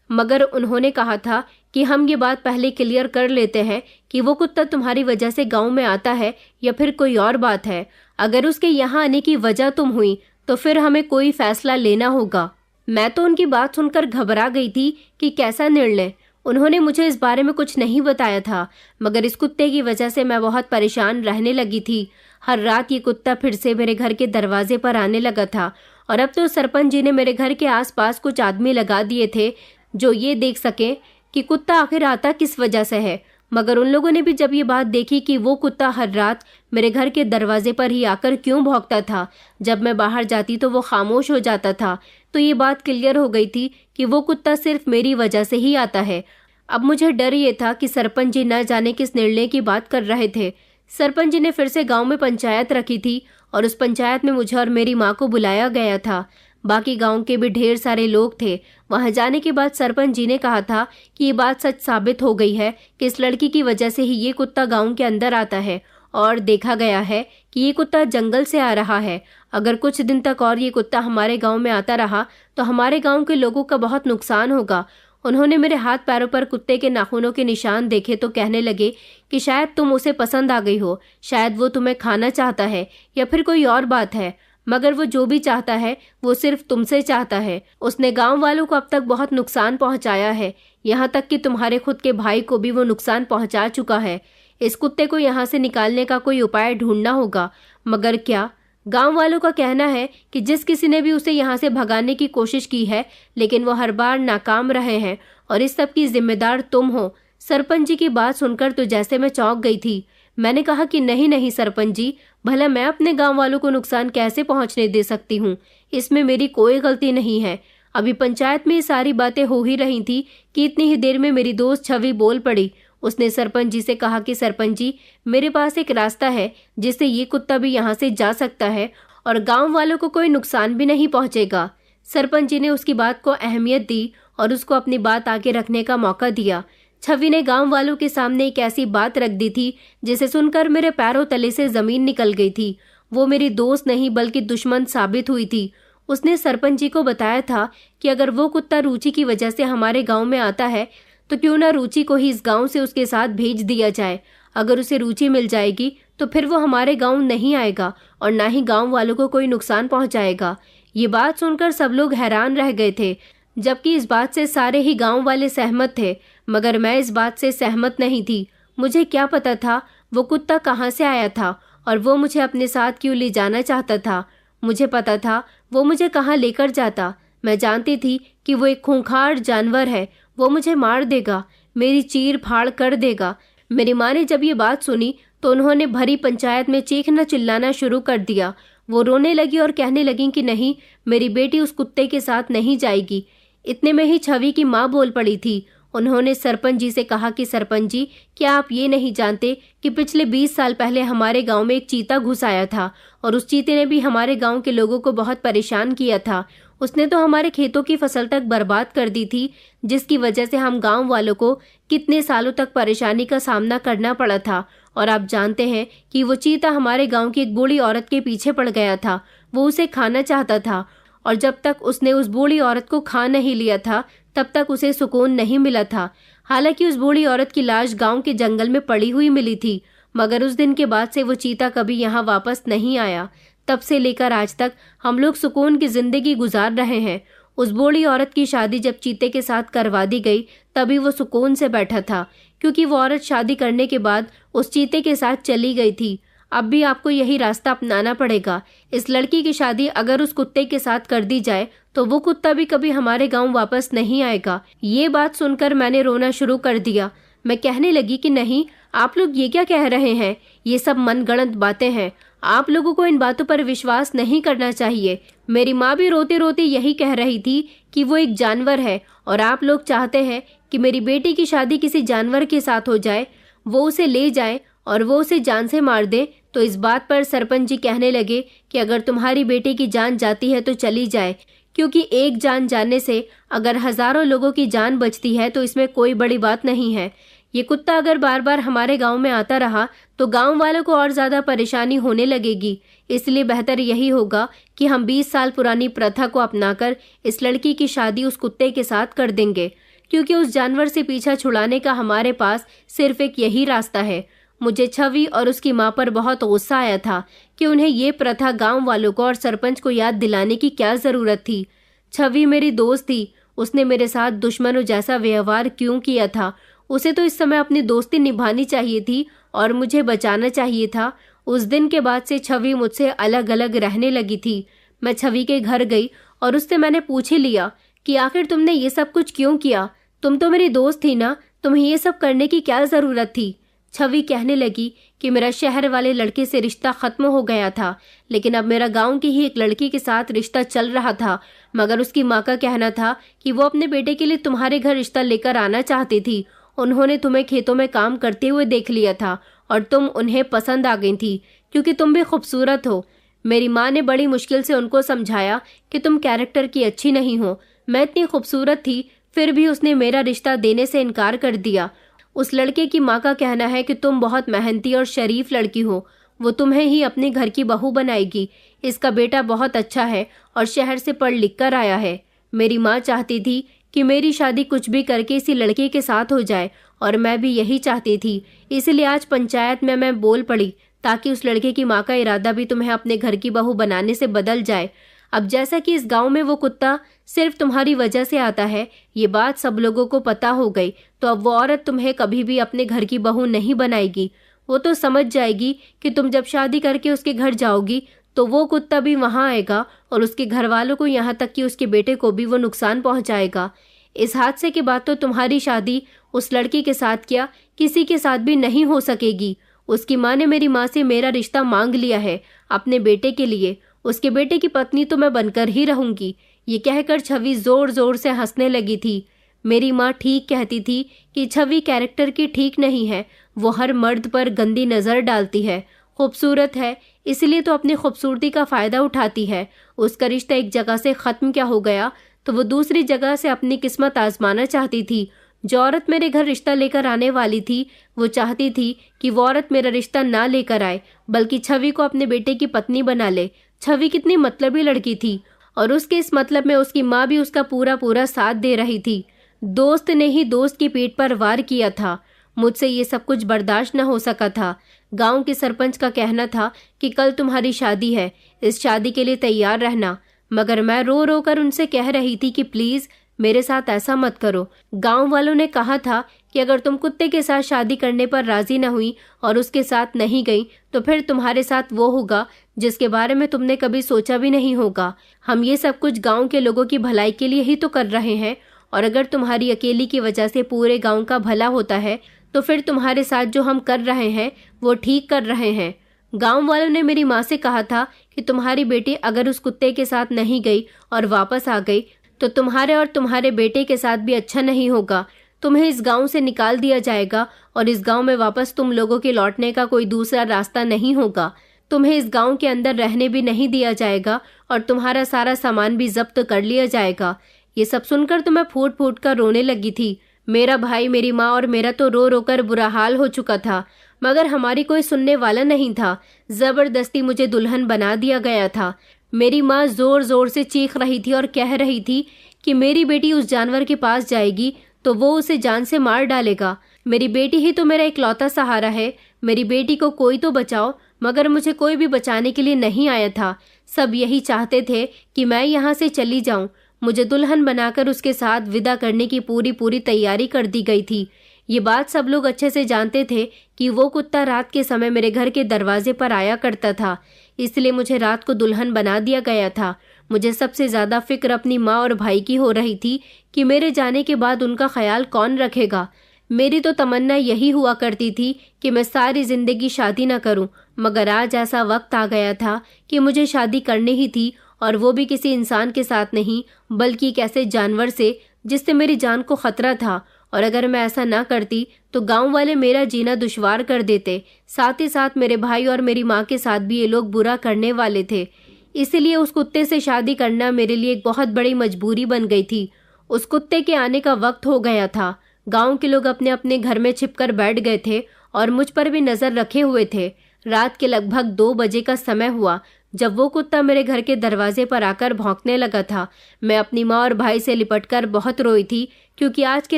Speaker 1: मगर उन्होंने कहा था कि हम ये बात पहले क्लियर कर लेते हैं कि वो कुत्ता तुम्हारी वजह से गांव में आता है या फिर कोई और बात है। अगर उसके यहाँ आने की वजह तुम हुई तो फिर हमें कोई फैसला लेना होगा। मैं तो उनकी बात सुनकर घबरा गई थी कि कैसा निर्णय। उन्होंने मुझे इस बारे में कुछ नहीं बताया था, मगर इस कुत्ते की वजह से मैं बहुत परेशान रहने लगी थी। हर रात ये कुत्ता फिर से मेरे घर के दरवाजे पर आने लगा था और अब तो सरपंच जी ने मेरे घर के आसपास कुछ आदमी लगा दिए थे जो ये देख सके कि कुत्ता आखिर आता किस वजह से है। मगर उन लोगों ने भी जब ये बात देखी कि वो कुत्ता हर रात मेरे घर के दरवाजे पर ही आकर क्यों भौंकता था, जब मैं बाहर जाती तो वो खामोश हो जाता था, तो ये बात क्लियर हो गई थी कि वो कुत्ता सिर्फ मेरी वजह से ही आता है। अब मुझे डर ये था कि सरपंच जी न जाने किस निर्णय की बात कर रहे थे। सरपंच जी ने फिर से गांव में पंचायत रखी थी और उस पंचायत में मुझे और मेरी माँ को बुलाया गया था। बाकी गांव के भी ढेर सारे लोग थे। वहां जाने के बाद सरपंच जी ने कहा था कि ये बात सच साबित हो गई है कि इस लड़की की वजह से ही ये कुत्ता गांव के अंदर आता है और देखा गया है कि ये कुत्ता जंगल से आ रहा है। अगर कुछ दिन तक और ये कुत्ता हमारे गांव में आता रहा तो हमारे गांव के लोगों का बहुत नुकसान होगा। उन्होंने मेरे हाथ पैरों पर कुत्ते के नाखूनों के निशान देखे तो कहने लगे कि शायद तुम उसे पसंद आ गई हो, शायद वो तुम्हें खाना चाहता है या फिर कोई और बात है, मगर वो जो भी चाहता है वो सिर्फ तुमसे चाहता है। उसने गांव वालों को अब तक बहुत नुकसान पहुंचाया है, यहाँ तक कि तुम्हारे खुद के भाई को भी वो नुकसान पहुंचा चुका है। इस कुत्ते को यहाँ से निकालने का कोई उपाय ढूंढना होगा। मगर क्या? गांव वालों का कहना है कि जिस किसी ने भी उसे यहाँ से भगाने की कोशिश की है, लेकिन वो हर बार नाकाम रहे हैं और इस सब की जिम्मेदार तुम हो। सरपंच जी की बात सुनकर तो जैसे मैं चौंक गई थी। मैंने कहा कि नहीं नहीं सरपंच जी, भला मैं अपने गांव वालों को नुकसान कैसे पहुंचने दे सकती हूँ? इसमें मेरी कोई गलती नहीं है। अभी पंचायत में ये सारी बातें हो ही रही थी कि इतनी ही देर में मेरी दोस्त छवि बोल पड़ी। उसने सरपंच जी से कहा कि सरपंच जी, मेरे पास एक रास्ता है जिससे ये कुत्ता भी यहाँ से जा सकता है और गांव वालों को कोई नुकसान भी नहीं पहुंचेगा। सरपंच जी ने उसकी बात को अहमियत दी और उसको अपनी बात आगे रखने का मौका दिया। छवि ने गांव वालों के सामने एक ऐसी बात रख दी थी जिसे सुनकर मेरे पैरों तले से जमीन निकल गई थी। वो मेरी दोस्त नहीं बल्कि दुश्मन साबित हुई थी। उसने सरपंच जी को बताया था कि अगर वो कुत्ता रुचि की वजह से हमारे गांव में आता है तो क्यों ना रुचि को ही इस गांव से उसके साथ भेज दिया जाए। अगर उसे रुचि मिल जाएगी तो फिर वो हमारे गांव नहीं आएगा और ना ही गांव वालों को कोई नुकसान पहुंचाएगा। ये बात सुनकर सब लोग हैरान रह गए थे, जबकि इस बात से सारे ही गांव वाले सहमत थे, मगर मैं इस बात से सहमत नहीं थी। मुझे क्या पता था वो कुत्ता कहाँ से आया था और वो मुझे अपने साथ क्यों ले जाना चाहता था। मुझे पता था वो मुझे कहाँ लेकर जाता। मैं जानती थी कि वो एक खूंखार जानवर है, वो मुझे मार देगा, मेरी चीर फाड़ कर देगा। मेरी माँ ने जब ये बात सुनी तो उन्होंने भरी पंचायत में चीखना चिल्लाना शुरू कर दिया। वो रोने लगी और कहने लगी कि नहीं, मेरी बेटी उस कुत्ते के साथ नहीं जाएगी। इतने में ही छवि की माँ बोल पड़ी थी। उन्होंने सरपंच जी से कहा कि सरपंच जी, क्या आप ये नहीं जानते कि पिछले 20 साल पहले हमारे गांव में एक चीता घुस आया था और उस चीते ने भी हमारे गांव के लोगों को बहुत परेशान किया था। उसने तो हमारे खेतों की फसल तक बर्बाद कर दी थी, जिसकी वजह से हम गांव वालों को कितने सालों तक परेशानी का सामना करना पड़ा था। और आप जानते हैं कि वो चीता हमारे गांव की एक बूढ़ी औरत के पीछे पड़ गया था। वो उसे खाना चाहता था और जब तक उसने उस बूढ़ी औरत को खा नहीं लिया था तब तक उसे सुकून नहीं मिला था। हालांकि उस बूढ़ी औरत की लाश गांव के जंगल में पड़ी हुई मिली थी, मगर उस दिन के बाद से वो चीता कभी यहाँ वापस नहीं आया। तब से लेकर आज तक हम लोग सुकून की जिंदगी गुजार रहे हैं। उस बूढ़ी औरत की शादी जब चीते के साथ करवा दी गई तभी वो सुकून से बैठा था, क्योंकि वो औरत शादी करने के बाद उस चीते के साथ चली गई थी। अब भी आपको यही रास्ता अपनाना पड़ेगा। इस लड़की की शादी अगर उस कुत्ते के साथ कर दी जाए तो वो कुत्ता भी कभी हमारे गांव वापस नहीं आएगा। ये बात सुनकर मैंने रोना शुरू कर दिया। मैं कहने लगी कि नहीं, आप लोग ये क्या कह रहे हैं, ये सब मनगढ़ंत बातें हैं। आप लोगों को इन बातों पर विश्वास नहीं करना चाहिए। मेरी माँ भी रोते रोते यही कह रही थी कि वो एक जानवर है और आप लोग चाहते हैं कि मेरी बेटी की शादी किसी जानवर के साथ हो जाए, वो उसे ले जाए और वो उसे जान से मार दे। तो इस बात पर सरपंच जी कहने लगे कि अगर तुम्हारी बेटी की जान जाती है तो चली जाए, क्योंकि एक जान जाने से अगर हजारों लोगों की जान बचती है तो इसमें कोई बड़ी बात नहीं है। ये कुत्ता अगर बार बार हमारे गांव में आता रहा तो गांव वालों को और ज्यादा परेशानी होने लगेगी। इसलिए बेहतर यही होगा कि हम 20 साल पुरानी प्रथा को अपनाकर इस लड़की की शादी उस कुत्ते के साथ कर देंगे, क्योंकि उस जानवर से पीछा छुड़ाने का हमारे पास सिर्फ एक यही रास्ता है। मुझे छवि और उसकी माँ पर बहुत गुस्सा आया था कि उन्हें ये प्रथा गांव वालों को और सरपंच को याद दिलाने की क्या जरूरत थी। छवि मेरी दोस्त थी, उसने मेरे साथ दुश्मनों जैसा व्यवहार क्यों किया था? उसे तो इस समय अपनी दोस्ती निभानी चाहिए थी और मुझे बचाना चाहिए था। उस दिन के बाद से छवि मुझसे अलग अलग रहने लगी थी। मैं छवि के घर गई और उससे मैंने पूछ ही लिया कि आखिर तुमने ये सब कुछ क्यों किया? तुम तो मेरी दोस्त थी ना, तुम्हें ये सब करने की क्या जरूरत थी? छवि कहने लगी कि मेरा शहर वाले लड़के से रिश्ता खत्म हो गया था, लेकिन अब मेरा गांव की ही एक लड़की के साथ रिश्ता चल रहा था। मगर उसकी माँ का कहना था कि वो अपने बेटे के लिए तुम्हारे घर रिश्ता लेकर आना चाहती थी। उन्होंने तुम्हें खेतों में काम करते हुए देख लिया था और तुम उन्हें पसंद आ गई थी, क्योंकि तुम भी खूबसूरत हो। मेरी माँ ने बड़ी मुश्किल से उनको समझाया कि तुम कैरेक्टर की अच्छी नहीं हो। मैं इतनी खूबसूरत थी, फिर भी उसने मेरा रिश्ता देने से इनकार कर दिया। उस लड़के की माँ का कहना है कि तुम बहुत मेहनती और शरीफ लड़की हो, वो तुम्हें ही अपने घर की बहू बनाएगी। इसका बेटा बहुत अच्छा है और शहर से पढ़ लिख कर आया है। मेरी माँ चाहती थी कि मेरी शादी कुछ भी करके इसी लड़के के साथ हो जाए और मैं भी यही चाहती थी। इसलिए आज पंचायत में मैं बोल पड़ी ताकि उस लड़के की माँ का इरादा भी तुम्हें अपने घर की बहू बनाने से बदल जाए। अब जैसा कि इस गांव में वो कुत्ता सिर्फ तुम्हारी वजह से आता है, ये बात सब लोगों को पता हो गई, तो अब वो औरत तुम्हें कभी भी अपने घर की बहू नहीं बनाएगी। वो तो समझ जाएगी कि तुम जब शादी करके उसके घर जाओगी तो वो कुत्ता भी वहां आएगा और उसके घर वालों को, यहाँ तक कि उसके बेटे को भी वो नुकसान पहुंचाएगा। इस हादसे के बाद तो तुम्हारी शादी उस लड़की के साथ क्या किसी के साथ भी नहीं हो सकेगी। उसकी माँ ने मेरी माँ से मेरा रिश्ता मांग लिया है अपने बेटे के लिए। उसके बेटे की पत्नी तो मैं बनकर ही रहूंगी। ये कहकर छवि जोर जोर से हंसने लगी थी। मेरी माँ ठीक कहती थी कि छवि कैरेक्टर की ठीक नहीं है, वो हर मर्द पर गंदी नजर डालती है। खूबसूरत है इसलिए तो अपनी खूबसूरती का फायदा उठाती है। उसका रिश्ता एक जगह से खत्म क्या हो गया तो वो दूसरी जगह से अपनी किस्मत आजमाना चाहती थी। जो औरत मेरे घर रिश्ता लेकर आने वाली थी वो चाहती थी कि वो औरत मेरा रिश्ता ना लेकर आए, बल्कि छवि को अपने बेटे की पत्नी बना ले। छवि कितनी मतलबी लड़की थी और उसके इस मतलब में उसकी माँ भी उसका पूरा पूरा साथ दे रही थी। दोस्त ने ही दोस्त की पीठ पर वार किया था। मुझसे ये सब कुछ बर्दाश्त न हो सका था। गांव के सरपंच का कहना था कि कल तुम्हारी शादी है, इस शादी के लिए तैयार रहना। मगर मैं रो रो कर उनसे कह रही थी कि प्लीज मेरे साथ ऐसा मत करो। गांव वालों ने कहा था कि अगर तुम कुत्ते के साथ शादी करने पर राजी न हुई और उसके साथ नहीं गई तो फिर तुम्हारे साथ वो होगा जिसके बारे में तुमने कभी सोचा भी नहीं होगा। हम ये सब कुछ गांव के लोगों की भलाई के लिए ही तो कर रहे हैं, और अगर तुम्हारी अकेली की वजह से पूरे गांव का भला होता है तो फिर तुम्हारे साथ जो हम कर रहे हैं वो ठीक कर रहे हैं। गांव वालों ने मेरी माँ से कहा था कि तुम्हारी बेटी अगर उस कुत्ते के साथ नहीं गई और वापस आ गई तो तुम्हारे और तुम्हारे बेटे के साथ भी अच्छा नहीं होगा। तुम्हें इस गांव से निकाल दिया जाएगा और इस गांव में वापस तुम लोगों के लौटने का कोई दूसरा रास्ता नहीं होगा। तुम्हें इस गांव के अंदर रहने भी नहीं दिया जाएगा और तुम्हारा सारा सामान भी जब्त कर लिया जाएगा। ये सब सुनकर तो मैं फूट फूट कर रोने लगी थी। मेरा भाई, मेरी माँ और मेरा तो रो रो कर बुरा हाल हो चुका था, मगर हमारी कोई सुनने वाला नहीं था। जबरदस्ती मुझे दुल्हन बना दिया गया था। मेरी माँ जोर जोर से चीख रही थी और कह रही थी कि मेरी बेटी उस जानवर के पास जाएगी तो वो उसे जान से मार डालेगा। मेरी बेटी ही तो मेरा इकलौता सहारा है, मेरी बेटी को कोई तो बचाओ। मगर मुझे कोई भी बचाने के लिए नहीं आया था। सब यही चाहते थे कि मैं यहाँ से चली जाऊं। मुझे दुल्हन बनाकर उसके साथ विदा करने की पूरी तैयारी कर दी गई थी। ये बात सब लोग अच्छे से जानते थे कि वो कुत्ता रात के समय मेरे घर के दरवाजे पर आया करता था, इसलिए मुझे रात को दुल्हन बना दिया गया था। मुझे सबसे ज्यादा फिक्र अपनी माँ और भाई की हो रही थी कि मेरे जाने के बाद उनका ख्याल कौन रखेगा। मेरी तो तमन्ना यही हुआ करती थी कि मैं सारी जिंदगी शादी न करूं, मगर आज ऐसा वक्त आ गया था कि मुझे शादी करनी ही थी, और वो भी किसी इंसान के साथ नहीं बल्कि एक ऐसे जानवर से जिससे मेरी जान को खतरा था। और अगर मैं ऐसा ना करती तो गांव वाले मेरा जीना दुश्वार कर देते। साथ ही साथ मेरे भाई और मेरी माँ के साथ भी ये लोग बुरा करने वाले थे। इसलिए उस कुत्ते से शादी करना मेरे लिए एक बहुत बड़ी मजबूरी बन गई थी। उस कुत्ते के आने का वक्त हो गया था। गांव के लोग अपने अपने घर में छिपकर बैठ गए थे और मुझ पर भी नजर रखे हुए थे। रात के लगभग 2 बजे का समय हुआ जब वो कुत्ता मेरे घर के दरवाजे पर आकर भौंकने लगा था। मैं अपनी माँ और भाई से लिपटकर बहुत रोई थी, क्योंकि आज की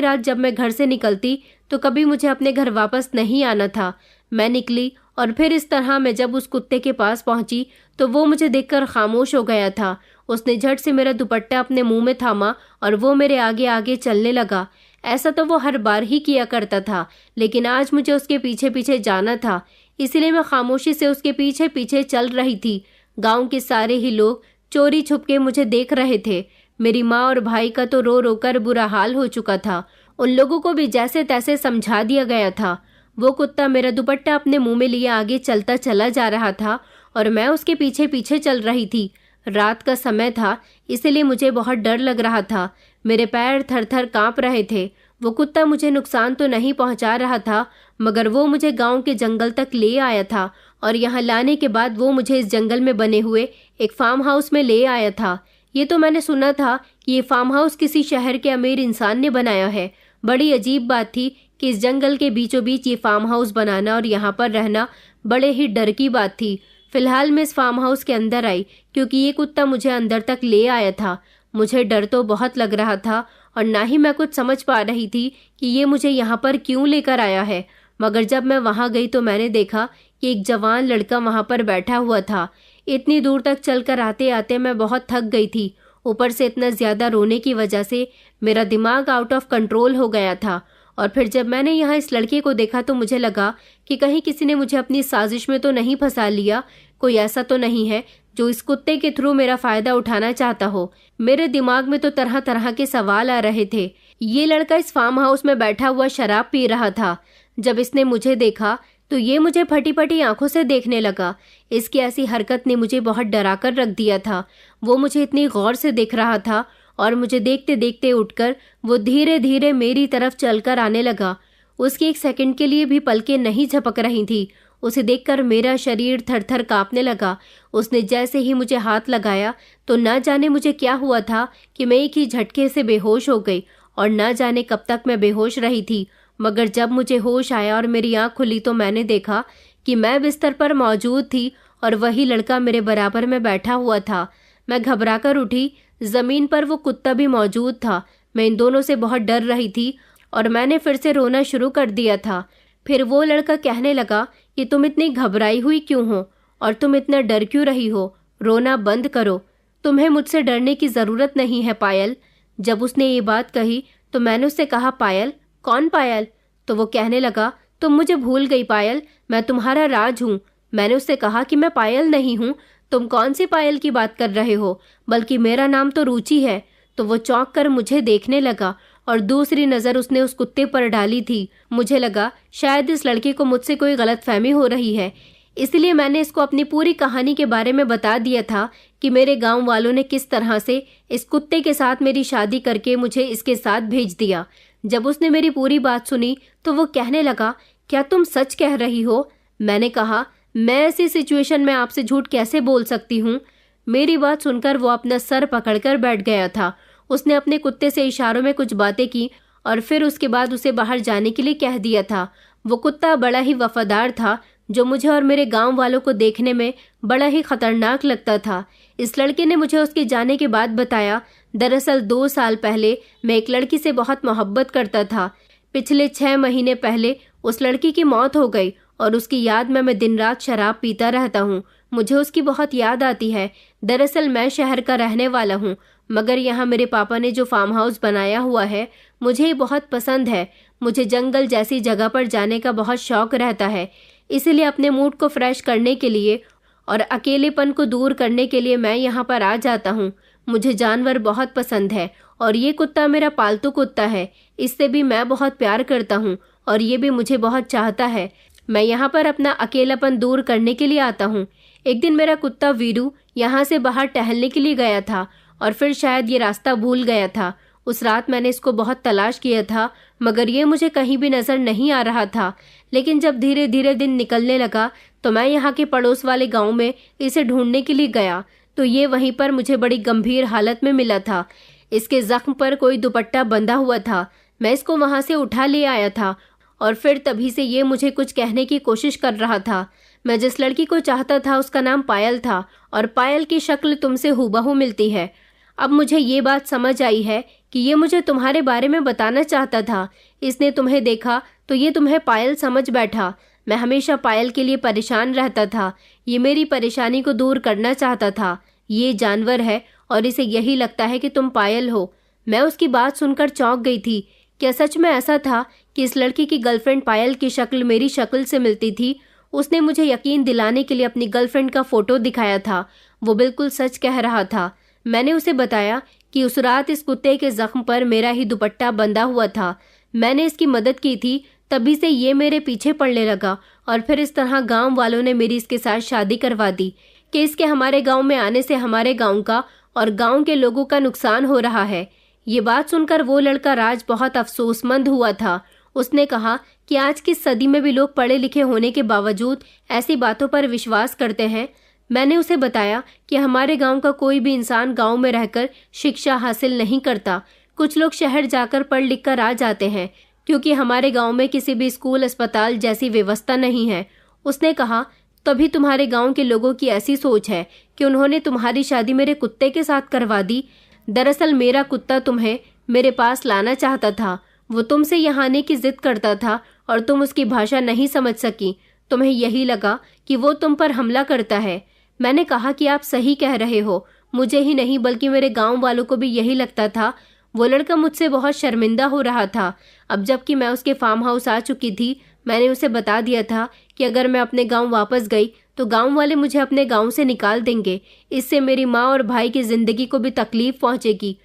Speaker 1: रात जब मैं घर से निकलती तो कभी मुझे अपने घर वापस नहीं आना था। मैं निकली और फिर इस तरह मैं जब उस कुत्ते के पास पहुंची तो वो मुझे देखकर खामोश हो गया था। उसने झट से मेरा दुपट्टा अपने मुंह में थामा और वो मेरे आगे आगे चलने लगा। ऐसा तो वो हर बार ही किया करता था, लेकिन आज मुझे उसके पीछे पीछे जाना था, इसलिए मैं खामोशी से उसके पीछे पीछे चल रही थी। गांव के सारे ही लोग चोरी छुपके मुझे देख रहे थे। मेरी माँ और भाई का तो रो रो कर बुरा हाल हो चुका था। उन लोगों को भी जैसे तैसे समझा दिया गया था। वो कुत्ता मेरा दुपट्टा अपने मुंह में लिए आगे चलता चला जा रहा था और मैं उसके पीछे पीछे चल रही थी। रात का समय था, इसलिए मुझे बहुत डर लग रहा था। मेरे पैर थर थर कांप रहे थे। वो कुत्ता मुझे नुकसान तो नहीं पहुंचा रहा था, मगर वो मुझे गांव के जंगल तक ले आया था और यहाँ लाने के बाद वो मुझे इस जंगल में बने हुए एक फार्म हाउस में ले आया था। ये तो मैंने सुना था कि ये फार्म हाउस किसी शहर के अमीर इंसान ने बनाया है। बड़ी अजीब बात थी कि इस जंगल के बीचों बीच ये फार्म हाउस बनाना और यहाँ पर रहना बड़े ही डर की बात थी। फिलहाल मैं इस फार्म हाउस के अंदर आई क्योंकि ये कुत्ता मुझे अंदर तक ले आया था। मुझे डर तो बहुत लग रहा था और ना ही मैं कुछ समझ पा रही थी कि ये मुझे यहाँ पर क्यों लेकर आया है। मगर जब मैं वहाँ गई तो मैंने देखा कि एक जवान लड़का वहाँ पर बैठा हुआ था। इतनी दूर तक चलकर आते आते मैं बहुत थक गई थी। ऊपर से इतना ज़्यादा रोने की वजह से मेरा दिमाग आउट ऑफ कंट्रोल हो गया था। और फिर जब मैंने यहाँ इस लड़के को देखा तो मुझे लगा कि कहीं किसी ने मुझे अपनी साजिश में तो नहीं फंसा लिया। कोई ऐसा तो नहीं है जो इस कुत्ते के थ्रू मेरा फायदा उठाना चाहता हो। मेरे दिमाग में तो तरह तरह के सवाल आ रहे थे। ये लड़का इस फार्म हाउस में बैठा हुआ शराब पी रहा था। जब इसने मुझे देखा तो ये मुझे फटी फटी आंखों से देखने लगा। इसकी ऐसी हरकत ने मुझे बहुत डरा कर रख दिया था। वो मुझे इतनी गौर से देख रहा था और मुझे देखते देखते उठकर वो धीरे धीरे मेरी तरफ चलकर आने लगा। उसकी एक सेकंड के लिए भी पलकें नहीं झपक रही थी। उसे देखकर मेरा शरीर थर थर कांपने लगा। उसने जैसे ही मुझे हाथ लगाया तो न जाने मुझे क्या हुआ था कि मैं एक ही झटके से बेहोश हो गई और न जाने कब तक मैं बेहोश रही थी। मगर जब मुझे होश आया और मेरी आंख खुली तो मैंने देखा कि मैं बिस्तर पर मौजूद थी और वही लड़का मेरे बराबर में बैठा हुआ था। मैं घबरा कर उठी। जमीन पर वो कुत्ता भी मौजूद था। मैं इन दोनों से बहुत डर रही थी और मैंने फिर से रोना शुरू कर दिया था। फिर वो लड़का कहने लगा कि तुम इतनी घबराई हुई क्यों हो और तुम इतना डर क्यों रही हो? रोना बंद करो। तुम्हें मुझसे डरने की ज़रूरत नहीं है पायल। जब उसने ये बात कही तो मैंने उससे कहा, पायल? कौन पायल? तो वो कहने लगा, तुम मुझे भूल गई पायल, मैं तुम्हारा राज हूँ। मैंने उससे कहा कि मैं पायल नहीं हूँ। तुम कौन सी पायल की बात कर रहे हो? बल्कि मेरा नाम तो रुचि है। तो वो चौंक कर मुझे देखने लगा और दूसरी नज़र उसने उस कुत्ते पर डाली थी। मुझे लगा शायद इस लड़के को मुझसे कोई गलतफहमी हो रही है, इसलिए मैंने इसको अपनी पूरी कहानी के बारे में बता दिया था कि मेरे गांव वालों ने किस तरह से इस कुत्ते के साथ मेरी शादी करके मुझे इसके साथ भेज दिया। जब उसने मेरी पूरी बात सुनी तो वो कहने लगा, क्या तुम सच कह रही हो? मैंने कहा, मैं ऐसी सिचुएशन में आपसे झूठ कैसे बोल सकती हूँ? मेरी बात सुनकर वो अपना सर पकड़कर बैठ गया था। उसने अपने कुत्ते से इशारों में कुछ बातें की और फिर उसके बाद उसे बाहर जाने के लिए कह दिया था। वो कुत्ता बड़ा ही वफादार था, जो मुझे और मेरे गांव वालों को देखने में बड़ा ही खतरनाक लगता था। इस लड़के ने मुझे उसके जाने के बाद बताया, दरअसल 2 साल पहले मैं एक लड़की से बहुत मोहब्बत करता था। पिछले 6 महीने पहले उस लड़की की मौत हो गई और उसकी याद में मैं दिन रात शराब पीता रहता हूँ। मुझे उसकी बहुत याद आती है। दरअसल मैं शहर का रहने वाला हूँ, मगर यहाँ मेरे पापा ने जो फार्म हाउस बनाया हुआ है मुझे ये बहुत पसंद है। मुझे जंगल जैसी जगह पर जाने का बहुत शौक रहता है, इसलिए अपने मूड को फ्रेश करने के लिए और अकेलेपन को दूर करने के लिए मैं यहाँ पर आ जाता हूँ। मुझे जानवर बहुत पसंद है और ये कुत्ता मेरा पालतू कुत्ता है। इससे भी मैं बहुत प्यार करता हूँ और ये भी मुझे बहुत चाहता है। मैं यहाँ पर अपना अकेलापन दूर करने के लिए आता हूँ। एक दिन मेरा कुत्ता वीरू यहाँ से बाहर टहलने के लिए गया था और फिर शायद ये रास्ता भूल गया था। उस रात मैंने इसको बहुत तलाश किया था, मगर ये मुझे कहीं भी नजर नहीं आ रहा था। लेकिन जब धीरे धीरे दिन निकलने लगा तो मैं यहाँ के पड़ोस वाले गांव में इसे ढूंढने के लिए गया तो ये वहीं पर मुझे बड़ी गंभीर हालत में मिला था। इसके जख्म पर कोई दुपट्टा बंधा हुआ था। मैं इसको वहां से उठा ले आया था और फिर तभी से ये मुझे कुछ कहने की कोशिश कर रहा था। मैं जिस लड़की को चाहता था उसका नाम पायल था और पायल की शक्ल तुमसे हूबहू मिलती है। अब मुझे ये बात समझ आई है कि ये मुझे तुम्हारे बारे में बताना चाहता था। इसने तुम्हें देखा तो ये तुम्हें पायल समझ बैठा। मैं हमेशा पायल के लिए परेशान रहता था। ये मेरी परेशानी को दूर करना चाहता था। ये जानवर है और इसे यही लगता है कि तुम पायल हो। मैं उसकी बात सुनकर चौंक गई थी। क्या सच में ऐसा था कि इस लड़की की गर्लफ्रेंड पायल की शक्ल मेरी शक्ल से मिलती थी? उसने मुझे यकीन दिलाने के लिए अपनी गर्लफ्रेंड का फोटो दिखाया था। वो बिल्कुल सच कह रहा था। मैंने उसे बताया कि उस रात इस कुत्ते के जख्म पर मेरा ही दुपट्टा बंधा हुआ था। मैंने इसकी मदद की थी, तभी से ये मेरे पीछे पड़ने लगा और फिर इस तरह गांव वालों ने मेरी इसके साथ शादी करवा दी कि इसके हमारे गांव में आने से हमारे गांव का और गांव के लोगों का नुकसान हो रहा है। ये बात सुनकर वो लड़का राज बहुत अफसोसमंद हुआ था। उसने कहा कि आज की सदी में भी लोग पढ़े लिखे होने के बावजूद ऐसी बातों पर विश्वास करते हैं। मैंने उसे बताया कि हमारे गांव का कोई भी इंसान गांव में रहकर शिक्षा हासिल नहीं करता। कुछ लोग शहर जाकर पढ़ लिख कर आ जाते हैं, क्योंकि हमारे गांव में किसी भी स्कूल अस्पताल जैसी व्यवस्था नहीं है। उसने कहा, तभी तुम्हारे गांव के लोगों की ऐसी सोच है कि उन्होंने तुम्हारी शादी मेरे कुत्ते के साथ करवा दी। दरअसल मेरा कुत्ता तुम्हें मेरे पास लाना चाहता था। वो तुमसे यहाँ आने की जिद करता था और तुम उसकी भाषा नहीं समझ सकी। तुम्हें यही लगा कि वो तुम पर हमला करता है। मैंने कहा कि आप सही कह रहे हो। मुझे ही नहीं बल्कि मेरे गांव वालों को भी यही लगता था। वो लड़का मुझसे बहुत शर्मिंदा हो रहा था। अब जबकि मैं उसके फार्म हाउस आ चुकी थी, मैंने उसे बता दिया था कि अगर मैं अपने गांव वापस गई तो गांव वाले मुझे अपने गांव से निकाल देंगे। इससे मेरी माँ और भाई की जिंदगी को भी तकलीफ पहुंचेगी।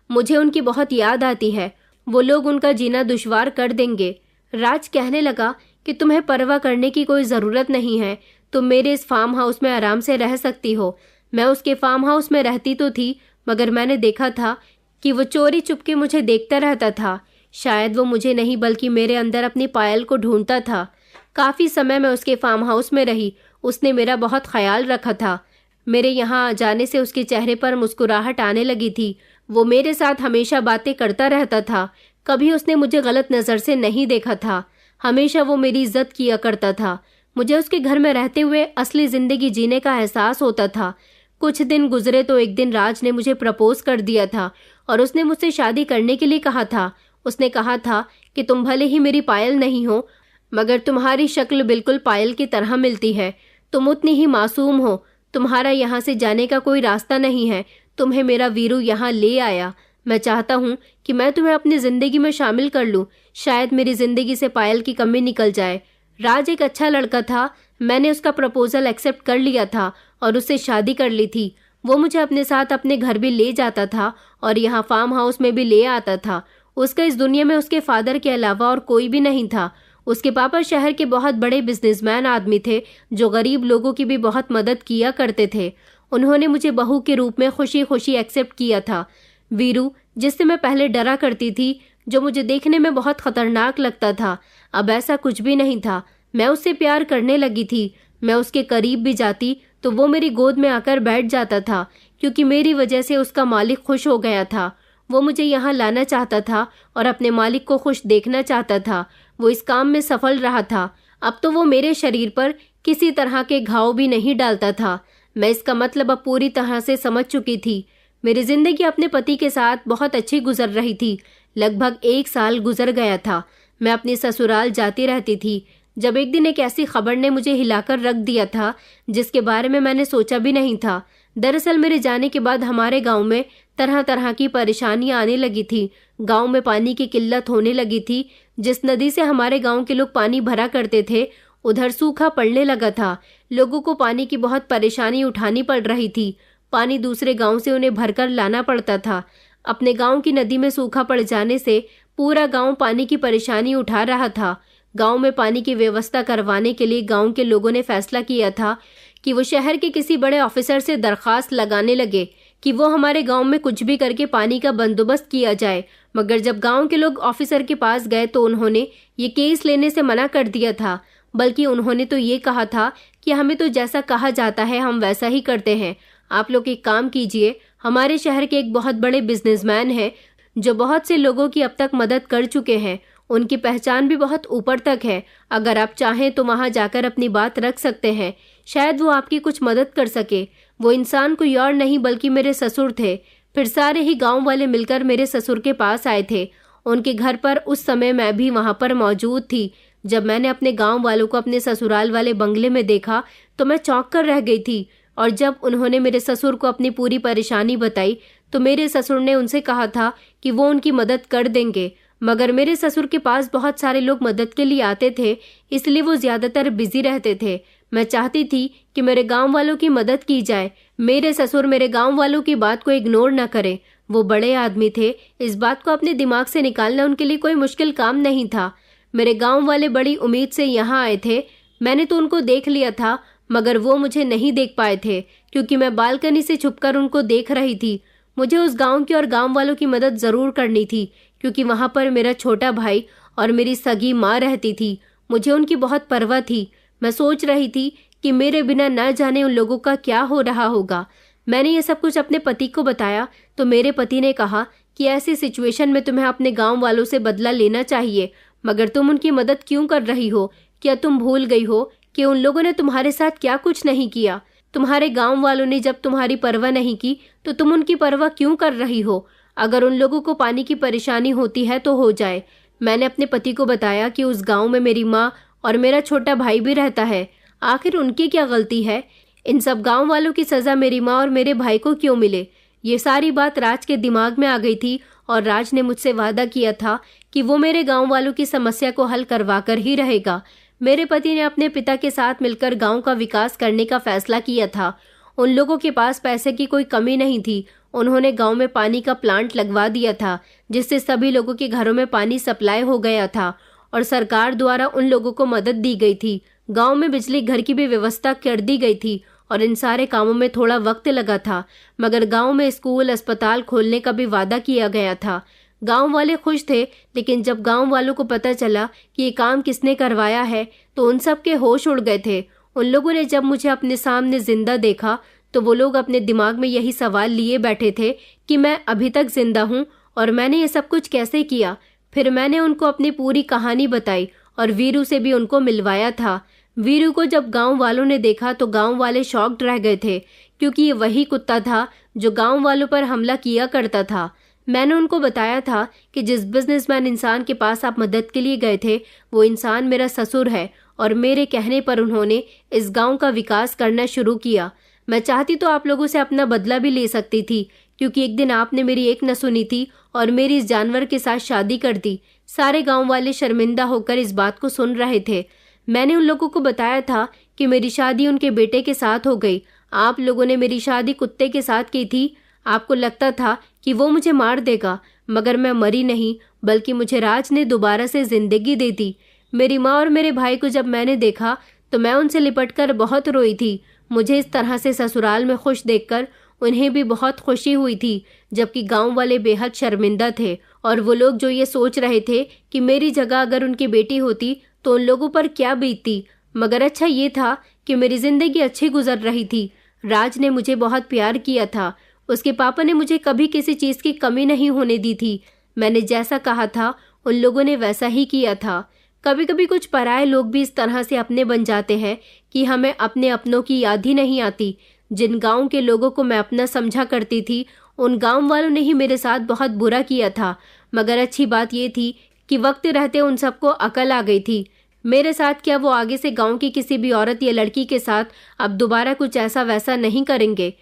Speaker 1: मुझे उनकी बहुत याद आती है। वो लोग उनका जीना दुश्वार कर देंगे। राज कहने लगा कि तुम्हें परवाह करने की कोई ज़रूरत नहीं है। तुम मेरे इस फार्म हाउस में आराम से रह सकती हो। मैं उसके फार्म हाउस में रहती तो थी, मगर मैंने देखा था कि वो चोरी चुपके मुझे देखता रहता था। शायद वो मुझे नहीं बल्कि मेरे अंदर अपनी पायल को ढूंढता था। काफ़ी समय मैं उसके फार्म हाउस में रही। उसने मेरा बहुत ख्याल रखा था। मेरे यहाँ आ जाने से उसके चेहरे पर मुस्कुराहट आने लगी थी। वो मेरे साथ हमेशा बातें करता रहता था। कभी उसने मुझे गलत नज़र से नहीं देखा था। हमेशा वो मेरी इज्जत किया करता था। मुझे उसके घर में रहते हुए असली ज़िंदगी जीने का एहसास होता था। कुछ दिन गुजरे तो एक दिन राज ने मुझे प्रपोज कर दिया था और उसने मुझसे शादी करने के लिए कहा था। उसने कहा था कि तुम भले ही मेरी पायल नहीं हो, मगर तुम्हारी शक्ल बिल्कुल पायल की तरह मिलती है। तुम उतनी ही मासूम हो। तुम्हारा यहाँ से जाने का कोई रास्ता नहीं है। तुम्हें मेरा वीरू यहाँ ले आया। मैं चाहता हूँ कि मैं तुम्हें अपनी ज़िंदगी में शामिल कर लूँ। शायद मेरी ज़िंदगी से पायल की कमी निकल जाए। राज एक अच्छा लड़का था। मैंने उसका प्रपोजल एक्सेप्ट कर लिया था और उससे शादी कर ली थी। वो मुझे अपने साथ अपने घर भी ले जाता था और यहाँ फार्म हाउस में भी ले आता था। उसका इस दुनिया में उसके फादर के अलावा और कोई भी नहीं था। उसके पापा शहर के बहुत बड़े बिजनेसमैन आदमी थे, जो गरीब लोगों की भी बहुत मदद किया करते थे। उन्होंने मुझे बहू के रूप में खुशी खुशी एक्सेप्ट किया था। वीरू, जिससे मैं पहले डरा करती थी, जो मुझे देखने में बहुत खतरनाक लगता था। अब ऐसा कुछ भी नहीं था। मैं उससे प्यार करने लगी थी। मैं उसके करीब भी जाती तो वो मेरी गोद में आकर बैठ जाता था, क्योंकि मेरी वजह से उसका मालिक खुश हो गया था। वो मुझे यहाँ लाना चाहता था और अपने मालिक को खुश देखना चाहता था। वो इस काम में सफल रहा था। अब तो वो मेरे शरीर पर किसी तरह के घाव भी नहीं डालता था। मैं इसका मतलब अब पूरी तरह से समझ चुकी थी। मेरी जिंदगी अपने पति के साथ बहुत अच्छी गुजर रही थी। लगभग 1 साल गुजर गया था। मैं अपनी ससुराल जाती रहती थी, जब एक दिन एक ऐसी खबर ने मुझे हिलाकर रख दिया था जिसके बारे में मैंने सोचा भी नहीं था। दरअसल मेरे जाने के बाद हमारे गांव में तरह तरह की परेशानियां आने लगी थी। गांव में पानी की किल्लत होने लगी थी। जिस नदी से हमारे गांव के लोग पानी भरा करते थे, उधर सूखा पड़ने लगा था। लोगों को पानी की बहुत परेशानी उठानी पड़ रही थी। पानी दूसरे गांव से उन्हें भरकर लाना पड़ता था। अपने गांव की नदी में सूखा पड़ जाने से पूरा गांव पानी की परेशानी उठा रहा था। गांव में पानी की व्यवस्था करवाने के लिए गांव के लोगों ने फैसला किया था कि वो शहर के किसी बड़े ऑफिसर से दरखास्त लगाने लगे कि वो हमारे गांव में कुछ भी करके पानी का बंदोबस्त किया जाए। मगर जब गांव के लोग ऑफिसर के पास गए तो उन्होंने ये केस लेने से मना कर दिया था। बल्कि उन्होंने तो ये कहा था कि हमें तो जैसा कहा जाता है हम वैसा ही करते हैं। आप लोग एक काम कीजिए, हमारे शहर के एक बहुत बड़े बिजनेसमैन हैं जो बहुत से लोगों की अब तक मदद कर चुके हैं। उनकी पहचान भी बहुत ऊपर तक है। अगर आप चाहें तो वहां जाकर अपनी बात रख सकते हैं। शायद वो आपकी कुछ मदद कर सके। वो इंसान कोई और नहीं बल्कि मेरे ससुर थे। फिर सारे ही गांव वाले मिलकर मेरे ससुर के पास आए थे। उनके घर पर उस समय मैं भी वहां पर मौजूद थी। जब मैंने अपने गांव वालों को अपने ससुराल वाले बंगले में देखा तो मैं चौंक कर रह गई थी। और जब उन्होंने मेरे ससुर को अपनी पूरी परेशानी बताई तो मेरे ससुर ने उनसे कहा था कि वो उनकी मदद कर देंगे। मगर मेरे ससुर के पास बहुत सारे लोग मदद के लिए आते थे, इसलिए वो ज्यादातर बिजी रहते थे। मैं चाहती थी कि मेरे गांव वालों की मदद की जाए। मेरे ससुर मेरे गांव वालों की बात को इग्नोर न करें। वो बड़े आदमी थे। इस बात को अपने दिमाग से निकालना उनके लिए कोई मुश्किल काम नहीं था। मेरे गांव वाले बड़ी उम्मीद से यहाँ आए थे। मैंने तो उनको देख लिया था, मगर वो मुझे नहीं देख पाए थे, क्योंकि मैं बालकनी से छुपकर उनको देख रही थी। मुझे उस गांव की और गांव वालों की मदद जरूर करनी थी, क्योंकि वहां पर मेरा छोटा भाई और मेरी सगी माँ रहती थी। मुझे उनकी बहुत परवाह थी। मैं सोच रही थी कि मेरे बिना न जाने उन लोगों का क्या हो रहा होगा। मैंने ये सब कुछ अपने पति को बताया तो मेरे पति ने कहा कि ऐसी सिचुएशन में तुम्हें अपने गांव वालों से बदला लेना चाहिए। मगर तुम उनकी मदद क्यों कर रही हो? क्या तुम भूल गई हो कि उन लोगों ने तुम्हारे साथ क्या कुछ नहीं किया? तुम्हारे गांव वालों ने जब तुम्हारी परवाह नहीं की तो तुम उनकी परवाह क्यों कर रही हो? अगर उन लोगों को पानी की परेशानी होती है तो हो जाए। मैंने अपने पति को बताया कि उस गांव में मेरी माँ और मेरा छोटा भाई भी रहता है। आखिर उनकी क्या गलती है? इन सब गांव वालों की सजा मेरी माँ और मेरे भाई को क्यों मिले? ये सारी बात राज के दिमाग में आ गई थी और राज ने मुझसे वादा किया था कि वो मेरे गांव वालों की समस्या को हल करवा कर ही रहेगा। मेरे पति ने अपने पिता के साथ मिलकर गांव का विकास करने का फैसला किया था। उन लोगों के पास पैसे की कोई कमी नहीं थी। उन्होंने गांव में पानी का प्लांट लगवा दिया था, जिससे सभी लोगों के घरों में पानी सप्लाई हो गया था और सरकार द्वारा उन लोगों को मदद दी गई थी। गांव में बिजली घर की भी व्यवस्था कर दी गई थी और इन सारे कामों में थोड़ा वक्त लगा था। मगर गांव में स्कूल अस्पताल खोलने का भी वादा किया गया था। गांव वाले खुश थे, लेकिन जब गांव वालों को पता चला कि ये काम किसने करवाया है तो उन सब के होश उड़ गए थे। उन लोगों ने जब मुझे अपने सामने जिंदा देखा तो वो लोग अपने दिमाग में यही सवाल लिए बैठे थे कि मैं अभी तक जिंदा हूँ और मैंने ये सब कुछ कैसे किया। फिर मैंने उनको अपनी पूरी कहानी बताई और वीरू से भी उनको मिलवाया था। वीरू को जब गांव वालों ने देखा तो गांव वाले शॉक्ड रह गए थे, क्योंकि ये वही कुत्ता था जो गांव वालों पर हमला किया करता था। मैंने उनको बताया था कि जिस बिजनेसमैन इंसान के पास आप मदद के लिए गए थे वो इंसान मेरा ससुर है और मेरे कहने पर उन्होंने इस गांव का विकास करना शुरू किया। मैं चाहती तो आप लोगों से अपना बदला भी ले सकती थी, क्योंकि एक दिन आपने मेरी एक न सुनी थी और मेरी इस जानवर के साथ शादी कर दी। सारे गांव वाले शर्मिंदा होकर इस बात को सुन रहे थे। मैंने उन लोगों को बताया था कि मेरी शादी उनके बेटे के साथ हो गई। आप लोगों ने मेरी शादी कुत्ते के साथ की थी। आपको लगता था कि वो मुझे मार देगा, मगर मैं मरी नहीं, बल्कि मुझे राज ने दोबारा से जिंदगी दे दी। मेरी माँ और मेरे भाई को जब मैंने देखा तो मैं उनसे लिपटकर बहुत रोई थी। मुझे इस तरह से ससुराल में खुश देखकर उन्हें भी बहुत खुशी हुई थी, जबकि गांव वाले बेहद शर्मिंदा थे और वो लोग जो ये सोच रहे थे कि मेरी जगह अगर उनकी बेटी होती तो उन लोगों पर क्या बीतती। मगर अच्छा ये था कि मेरी जिंदगी अच्छी गुजर रही थी। राज ने मुझे बहुत प्यार किया था। उसके पापा ने मुझे कभी किसी चीज की कमी नहीं होने दी थी। मैंने जैसा कहा था उन लोगों ने वैसा ही किया था। कभी कभी कुछ पराये लोग भी इस तरह से अपने बन जाते हैं कि हमें अपने अपनों की याद ही नहीं आती। जिन गांव के लोगों को मैं अपना समझा करती थी उन गांव वालों ने ही मेरे साथ बहुत बुरा किया था। मगर अच्छी बात ये थी कि वक्त रहते उन सबको अकल आ गई थी। मेरे साथ क्या वो आगे से गांव की किसी भी औरत या लड़की के साथ अब दोबारा कुछ ऐसा वैसा नहीं करेंगे।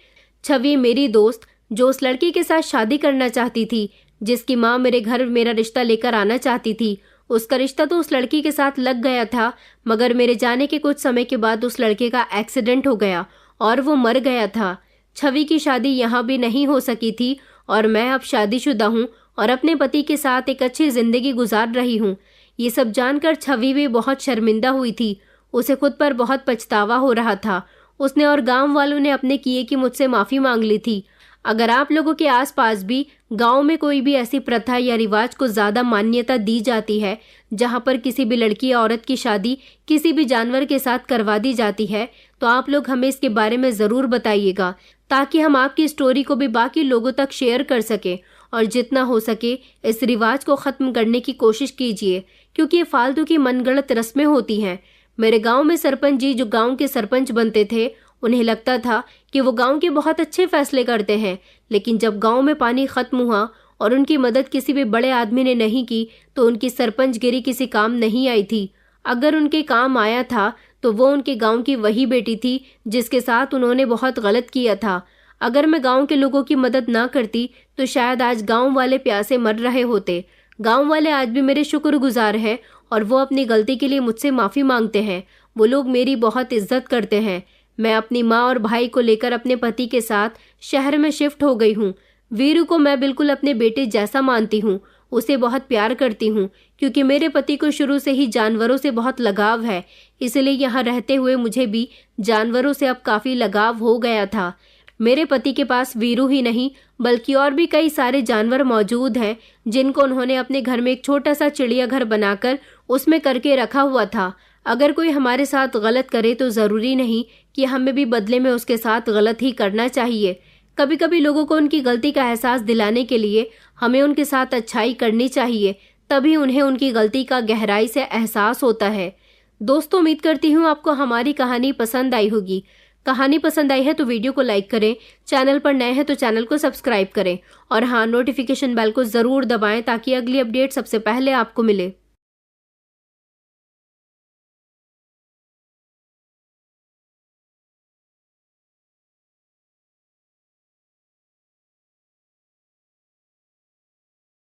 Speaker 1: छवि मेरी दोस्त जो उस लड़की के साथ शादी करना चाहती थी, जिसकी माँ मेरे घर मेरा रिश्ता लेकर आना चाहती थी, उसका रिश्ता तो उस लड़की के साथ लग गया था। मगर मेरे जाने के कुछ समय के बाद उस लड़के का एक्सीडेंट हो गया और वो मर गया था। छवि की शादी यहाँ भी नहीं हो सकी थी और मैं अब शादीशुदा हूँ और अपने पति के साथ एक अच्छी जिंदगी गुजार रही हूँ। ये सब जानकर छवि भी बहुत शर्मिंदा हुई थी। उसे खुद पर बहुत पछतावा हो रहा था। उसने और गांव वालों ने अपने किए की मुझसे माफी मांग ली थी। अगर आप लोगों के आसपास भी गांव में कोई भी ऐसी प्रथा या रिवाज को ज्यादा मान्यता दी जाती है जहां पर किसी भी लड़की या औरत की शादी किसी भी जानवर के साथ करवा दी जाती है, तो आप लोग हमें इसके बारे में जरूर बताइएगा, ताकि हम आपकी स्टोरी को भी बाकी लोगों तक शेयर कर सके। और जितना हो सके इस रिवाज को खत्म करने की कोशिश कीजिए, क्योंकि ये फालतू की मनगढ़ंत रस्में होती हैं। मेरे गांव में सरपंच जी जो गांव के सरपंच बनते थे, उन्हें लगता था कि वो गांव के बहुत अच्छे फैसले करते हैं, लेकिन जब गांव में पानी खत्म हुआ और उनकी मदद किसी भी बड़े आदमी ने नहीं की तो उनकी सरपंचगिरी किसी काम नहीं आई थी। अगर उनके काम आया था तो वो उनके गांव की वही बेटी थी जिसके साथ उन्होंने बहुत गलत किया था। अगर मैं गांव के लोगों की मदद ना करती तो शायद आज गांव वाले प्यासे मर रहे होते। गांव वाले आज भी मेरे शुक्रगुजार हैं और वो अपनी गलती के लिए मुझसे माफी मांगते हैं। वो लोग मेरी बहुत इज्जत करते हैं। मैं अपनी माँ और भाई को लेकर अपने पति के साथ शहर में शिफ्ट हो गई हूँ। वीरू को मैं बिल्कुल अपने बेटे जैसा मानती हूँ। उसे बहुत प्यार करती हूँ क्योंकि मेरे पति को शुरू से ही जानवरों से बहुत लगाव है। इसलिए यहाँ रहते हुए मुझे भी जानवरों से अब काफी लगाव हो गया था। मेरे पति के पास वीरू ही नहीं बल्कि और भी कई सारे जानवर मौजूद हैं, जिनको उन्होंने अपने घर में एक छोटा सा चिड़ियाघर बनाकर उसमें करके रखा हुआ था। अगर कोई हमारे साथ गलत करे तो जरूरी नहीं कि हमें भी बदले में उसके साथ गलत ही करना चाहिए। कभी कभी लोगों को उनकी गलती का एहसास दिलाने के लिए हमें उनके साथ अच्छाई करनी चाहिए, तभी उन्हें उनकी गलती का गहराई से एहसास होता है। दोस्तों, उम्मीद करती हूँ आपको हमारी कहानी पसंद आई होगी। कहानी पसंद आई है तो वीडियो को लाइक करें, चैनल पर नए हैं तो चैनल को सब्सक्राइब करें और हाँ, नोटिफिकेशन बेल को जरूर दबाएं ताकि अगली अपडेट सबसे पहले आपको मिले।